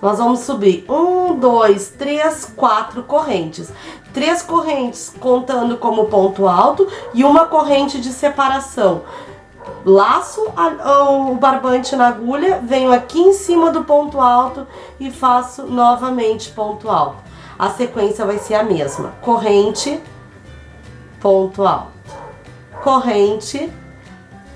Nós vamos subir 1, 2, 3, 4 correntes. 3 correntes contando como ponto alto e uma corrente de separação. Laço o barbante na agulha, venho aqui em cima do ponto alto e faço novamente ponto alto. A sequência vai ser a mesma: corrente, ponto alto, corrente,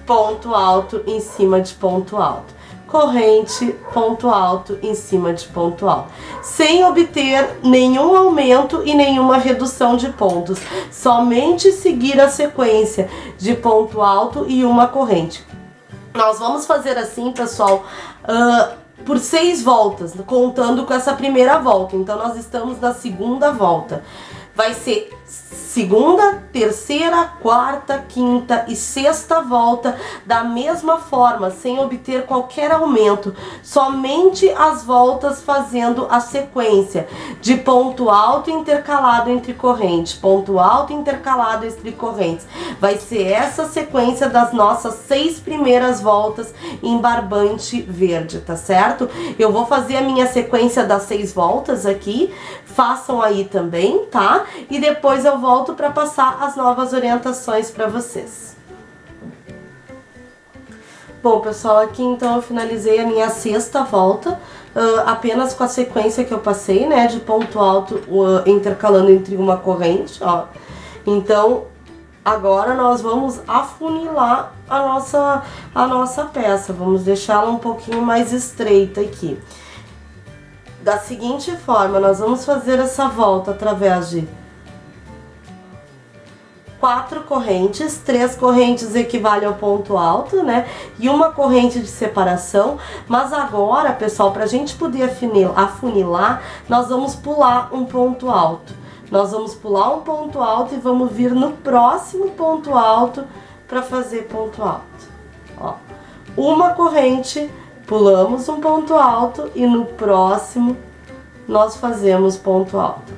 ponto alto em cima de ponto alto, corrente, ponto alto em cima de ponto alto, sem obter nenhum aumento e nenhuma redução de pontos, somente seguir a sequência de ponto alto e uma corrente. Nós vamos fazer assim, pessoal, por 6 voltas, contando com essa primeira volta. Então nós estamos na segunda volta. Vai ser segunda, terceira, quarta, quinta e sexta volta da mesma forma, sem obter qualquer aumento, somente as voltas fazendo a sequência de ponto alto intercalado entre correntes, ponto alto intercalado entre correntes. Vai ser essa sequência das nossas 6 primeiras voltas em barbante verde, tá certo? Eu vou fazer a minha sequência das 6 voltas aqui, façam aí também, tá? E depois eu volto para passar as novas orientações para vocês. Bom, pessoal, aqui então eu finalizei a minha sexta volta, apenas com a sequência que eu passei, né, de ponto alto intercalando entre uma corrente, ó. Então, agora nós vamos afunilar a nossa peça, vamos deixá-la um pouquinho mais estreita aqui. Da seguinte forma, nós vamos fazer essa volta através de 4 correntes, 3 correntes equivalem ao ponto alto, né? E uma corrente de separação. Mas agora, pessoal, pra gente poder afunilar, nós vamos pular um ponto alto. Nós vamos pular um ponto alto e vamos vir no próximo ponto alto para fazer ponto alto. Ó, uma corrente, pulamos um ponto alto e no próximo nós fazemos ponto alto.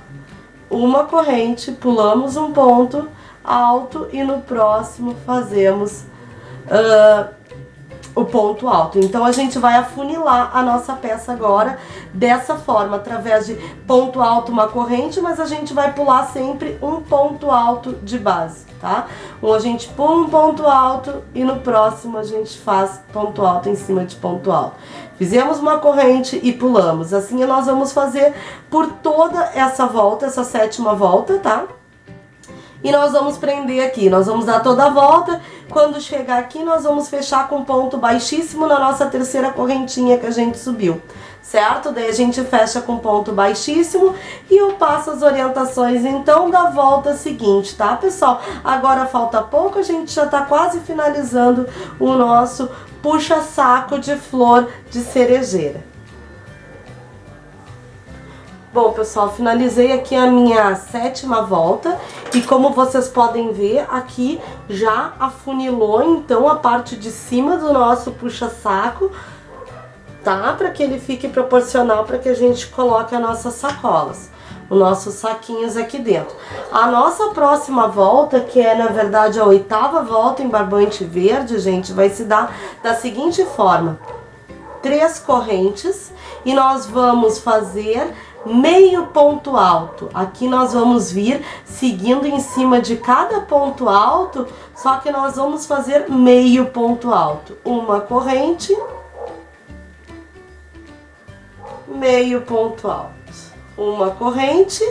Uma corrente, pulamos um ponto alto e no próximo fazemos o ponto alto. Então a gente vai afunilar a nossa peça agora dessa forma, através de ponto alto, uma corrente, mas a gente vai pular sempre um ponto alto de base, tá? A gente pula um ponto alto e no próximo a gente faz ponto alto em cima de ponto alto. Fizemos uma corrente e pulamos. Assim nós vamos fazer por toda essa volta, essa 7ª volta, tá? E nós vamos prender aqui, nós vamos dar toda a volta. Quando chegar aqui, nós vamos fechar com ponto baixíssimo na nossa terceira correntinha que a gente subiu, certo? Daí a gente fecha com ponto baixíssimo e eu passo as orientações então da volta seguinte, tá, pessoal? Agora falta pouco, a gente já tá quase finalizando o nosso puxa-saco de flor de cerejeira. Bom, pessoal, finalizei aqui a minha 7ª volta e como vocês podem ver, aqui já afunilou então a parte de cima do nosso puxa-saco, tá? Para que ele fique proporcional para que a gente coloque as nossas sacolas, os nossos saquinhos aqui dentro. A nossa próxima volta, que é na verdade a 8ª volta em barbante verde, gente, vai se dar da seguinte forma: 3 correntes e nós vamos fazer meio ponto alto. Aqui nós vamos vir seguindo em cima de cada ponto alto, só que nós vamos fazer meio ponto alto. Uma corrente, meio ponto alto. Uma corrente,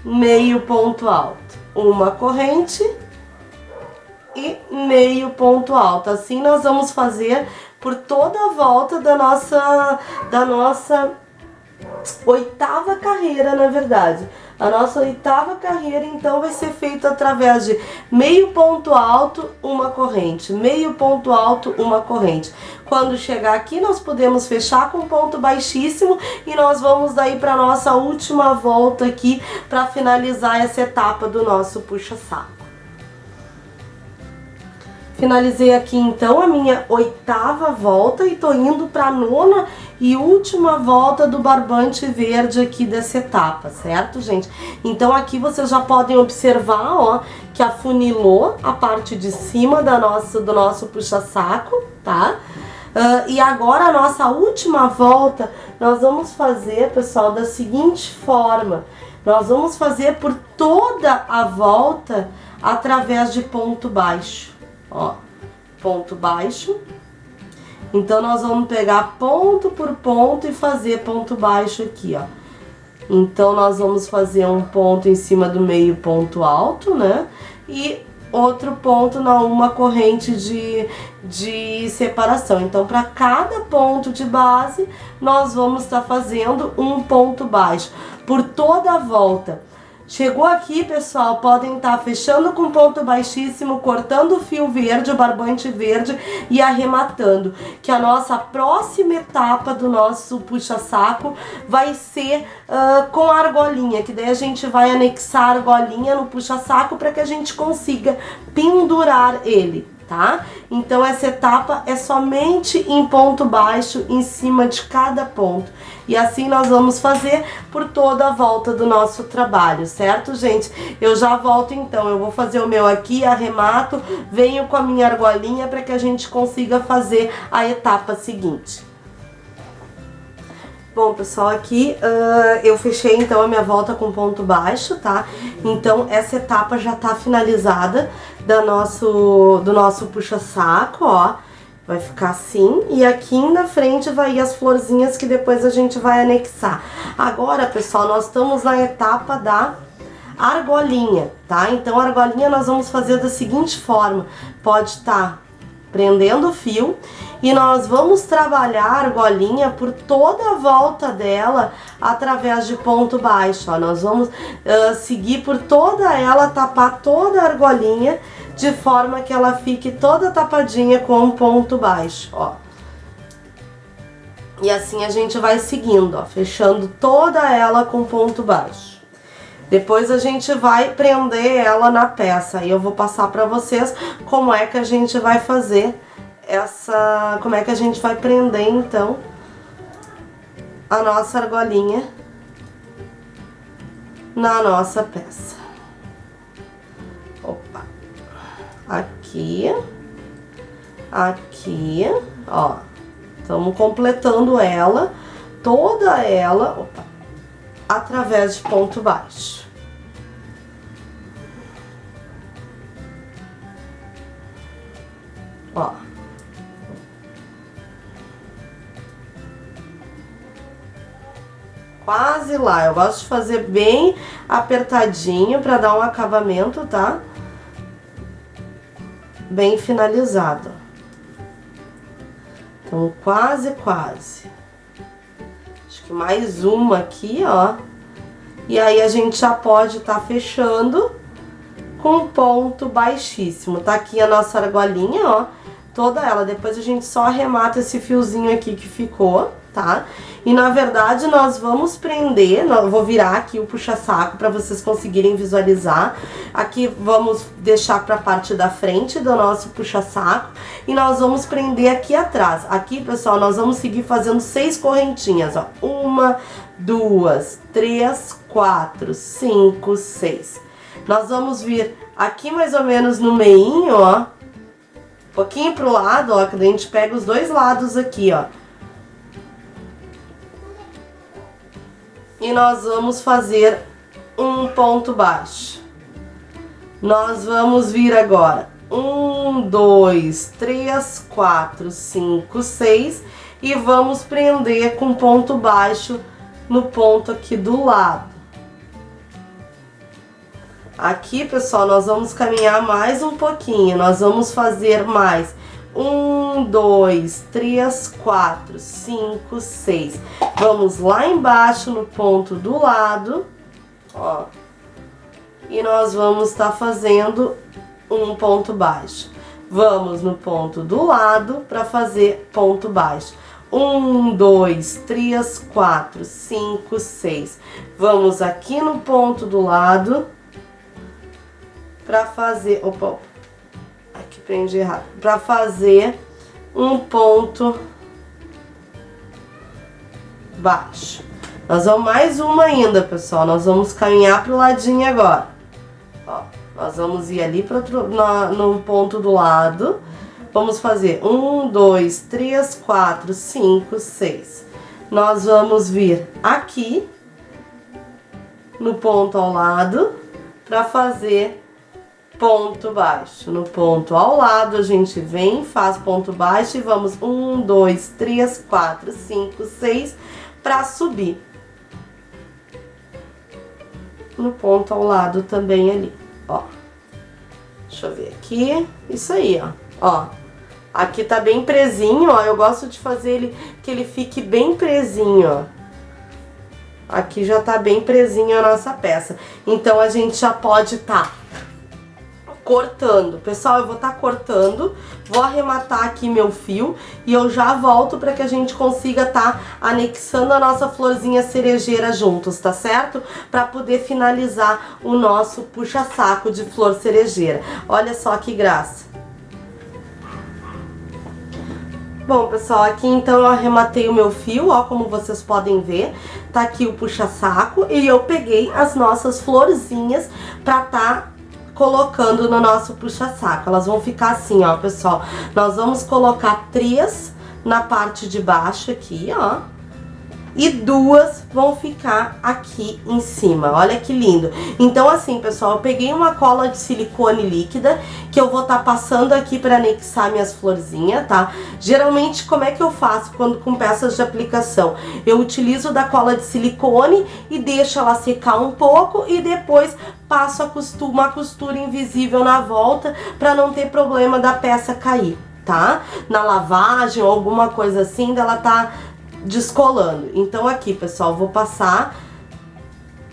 meio ponto alto. Uma corrente e meio ponto alto. Assim nós vamos fazer por toda a volta da nossa oitava carreira, na verdade. A nossa oitava carreira, então, vai ser feita através de meio ponto alto, uma corrente, meio ponto alto, uma corrente. Quando chegar aqui, nós podemos fechar com ponto baixíssimo e nós vamos daí para nossa última volta aqui para finalizar essa etapa do nosso puxa-saco. Finalizei aqui então a minha oitava volta e tô indo para a nona e última volta do barbante verde aqui dessa etapa, certo, gente? Então aqui vocês já podem observar, ó, que afunilou a parte de cima do nosso puxa-saco, tá? E agora a nossa última volta nós vamos fazer, pessoal, da seguinte forma. Nós vamos fazer por toda a volta através de ponto baixo. Ó, ponto baixo. Então nós vamos pegar ponto por ponto e fazer ponto baixo aqui, ó. Então nós vamos fazer um ponto em cima do meio ponto alto, né? E outro ponto na uma corrente de separação. Então para cada ponto de base nós vamos estar fazendo um ponto baixo por toda a volta. Chegou aqui, pessoal, podem estar fechando com ponto baixíssimo, cortando o fio verde, o barbante verde e arrematando. Que a nossa próxima etapa do nosso puxa-saco vai ser com a argolinha, que daí a gente vai anexar a argolinha no puxa-saco para que a gente consiga pendurar ele, tá? Então essa etapa é somente em ponto baixo, em cima de cada ponto. E assim nós vamos fazer por toda a volta do nosso trabalho, certo, gente? Eu já volto então, eu vou fazer o meu aqui, arremato, venho com a minha argolinha para que a gente consiga fazer a etapa seguinte. Bom, pessoal, aqui eu fechei então a minha volta com ponto baixo, tá? Então essa etapa já tá finalizada do nosso puxa-saco, ó. Vai ficar assim, e aqui na frente vai ir as florzinhas que depois a gente vai anexar. Agora, pessoal, nós estamos na etapa da argolinha, tá? Então, a argolinha nós vamos fazer da seguinte forma. Pode estar prendendo o fio e nós vamos trabalhar a argolinha por toda a volta dela através de ponto baixo, ó. Nós vamos seguir por toda ela, tapar toda a argolinha de forma que ela fique toda tapadinha com um ponto baixo, ó. E assim a gente vai seguindo, ó, fechando toda ela com ponto baixo. Depois a gente vai prender ela na peça e eu vou passar pra vocês como é que a gente vai fazer como é que a gente vai prender então a nossa argolinha na nossa peça. Opa! Aqui, aqui, ó, estamos completando ela, toda ela, opa, através de ponto baixo. Ó. Quase lá, eu gosto de fazer bem apertadinho para dar um acabamento, tá? Bem finalizado. Então, quase. Acho que mais uma aqui, ó. E aí a gente já pode estar fechando com ponto baixíssimo. Tá aqui a nossa argolinha, ó. Toda ela. Depois a gente só arremata esse fiozinho aqui que ficou, tá? E na verdade nós vamos prender, eu vou virar aqui o puxa-saco para vocês conseguirem visualizar. Aqui vamos deixar para a parte da frente do nosso puxa-saco e nós vamos prender aqui atrás. Aqui, pessoal, nós vamos seguir fazendo 6 correntinhas, ó. 1, 2, 3, 4, 5, 6. Nós vamos vir aqui mais ou menos no meinho, ó. Um pouquinho pro lado, ó, que a gente pega os dois lados aqui, ó. E nós vamos fazer um ponto baixo. Nós vamos vir agora 1, 2, 3, 4, 5, 6 e vamos prender com ponto baixo no ponto aqui do lado. Aqui, pessoal, nós vamos caminhar mais um pouquinho, nós vamos fazer mais 1, 2, 3, 4, 5, 6. Vamos lá embaixo no ponto do lado, ó, e nós vamos estar fazendo um ponto baixo. Vamos no ponto do lado para fazer ponto baixo. 1, 2, 3, 4, 5, 6. Vamos aqui no ponto do lado para fazer, opa, aqui prendi errado, para fazer um ponto baixo. Nós vamos mais uma ainda, pessoal, nós vamos caminhar pro ladinho agora, ó, nós vamos ir ali para no ponto do lado, vamos fazer 1, 2, 3, 4, 5, 6, nós vamos vir aqui no ponto ao lado para fazer ponto baixo. No ponto ao lado a gente vem, faz ponto baixo e vamos 1, 2, 3, 4, 5, 6 para subir. No ponto ao lado também ali, ó. Deixa eu ver aqui, isso aí, ó. Aqui tá bem presinho, ó, eu gosto de fazer ele que ele fique bem presinho, ó. Aqui já tá bem presinho a nossa peça, então a gente já pode cortando. Pessoal, eu vou estar cortando, vou arrematar aqui meu fio e eu já volto para que a gente consiga estar anexando a nossa florzinha cerejeira juntos, tá certo? Para poder finalizar o nosso puxa-saco de flor cerejeira. Olha só que graça. Bom, pessoal, aqui então eu arrematei o meu fio, ó, como vocês podem ver, tá aqui o puxa-saco e eu peguei as nossas florzinhas pra colocando no nosso puxa-saco. Elas vão ficar assim, ó, pessoal. Nós vamos colocar 3 na parte de baixo aqui, ó. E 2 vão ficar aqui em cima. Olha que lindo. Então, assim, pessoal, eu peguei uma cola de silicone líquida que eu vou estar passando aqui para anexar minhas florzinhas, tá? Geralmente, como é que eu faço quando com peças de aplicação? Eu utilizo da cola de silicone e deixo ela secar um pouco e depois passo uma costura invisível na volta para não ter problema da peça cair, tá? Na lavagem ou alguma coisa assim, dela tá descolando. Então aqui, pessoal, vou passar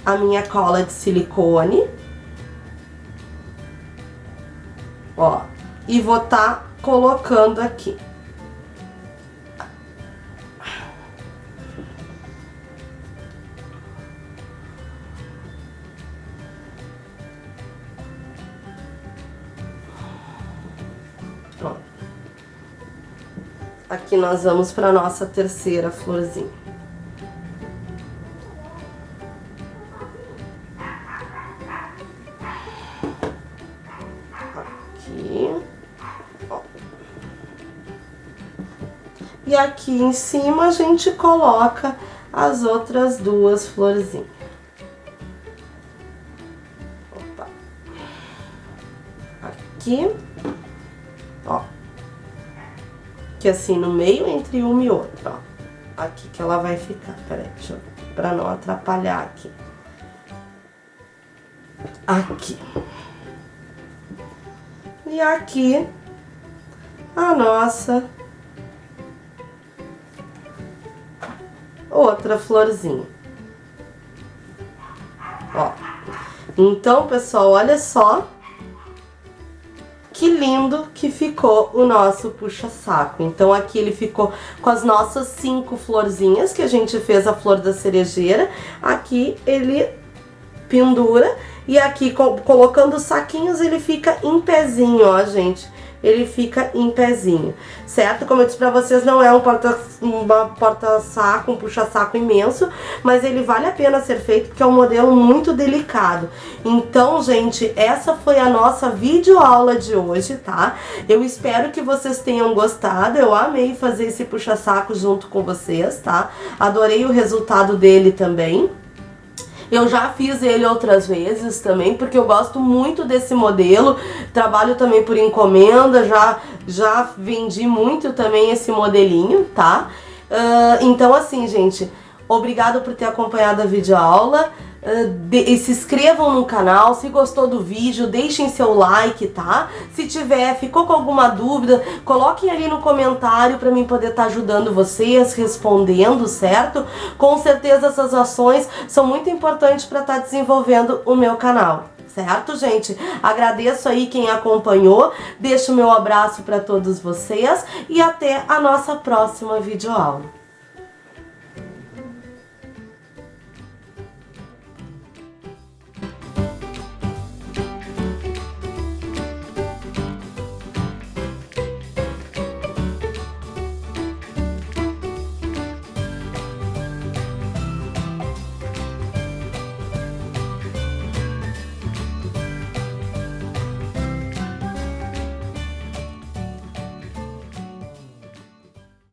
a minha cola de silicone, ó, e vou estar colocando aqui. Aqui nós vamos para nossa terceira florzinha. Aqui. Ó. E aqui em cima a gente coloca as outras 2 florzinhas. Opa. Aqui. Ó. Que assim no meio entre uma e outra, ó. Aqui que ela vai ficar, peraí, deixa eu ver, pra não atrapalhar aqui. Aqui. E aqui a nossa outra florzinha. Ó. Então, pessoal, olha só que lindo que ficou o nosso puxa-saco. Então aqui ele ficou com as nossas 5 florzinhas, que a gente fez a flor da cerejeira. Aqui ele pendura e aqui colocando os saquinhos ele fica em pezinho, ó, gente. Ele fica em pezinho, certo? Como eu disse pra vocês, não é um porta-saco, um puxa-saco imenso, mas ele vale a pena ser feito porque é um modelo muito delicado. Então, gente, essa foi a nossa videoaula de hoje, tá? Eu espero que vocês tenham gostado, eu amei fazer esse puxa-saco junto com vocês, tá? Adorei o resultado dele também. Eu já fiz ele outras vezes também, porque eu gosto muito desse modelo. Trabalho também por encomenda, já vendi muito também esse modelinho, tá? Então assim, gente, obrigado por ter acompanhado a videoaula. Se inscrevam no canal, se gostou do vídeo, deixem seu like, tá? Se ficou com alguma dúvida, coloquem ali no comentário para mim poder estar ajudando vocês, respondendo, certo? Com certeza essas ações são muito importantes para estar desenvolvendo o meu canal. Certo, gente? Agradeço aí quem acompanhou, deixo o meu abraço para todos vocês e até a nossa próxima videoaula.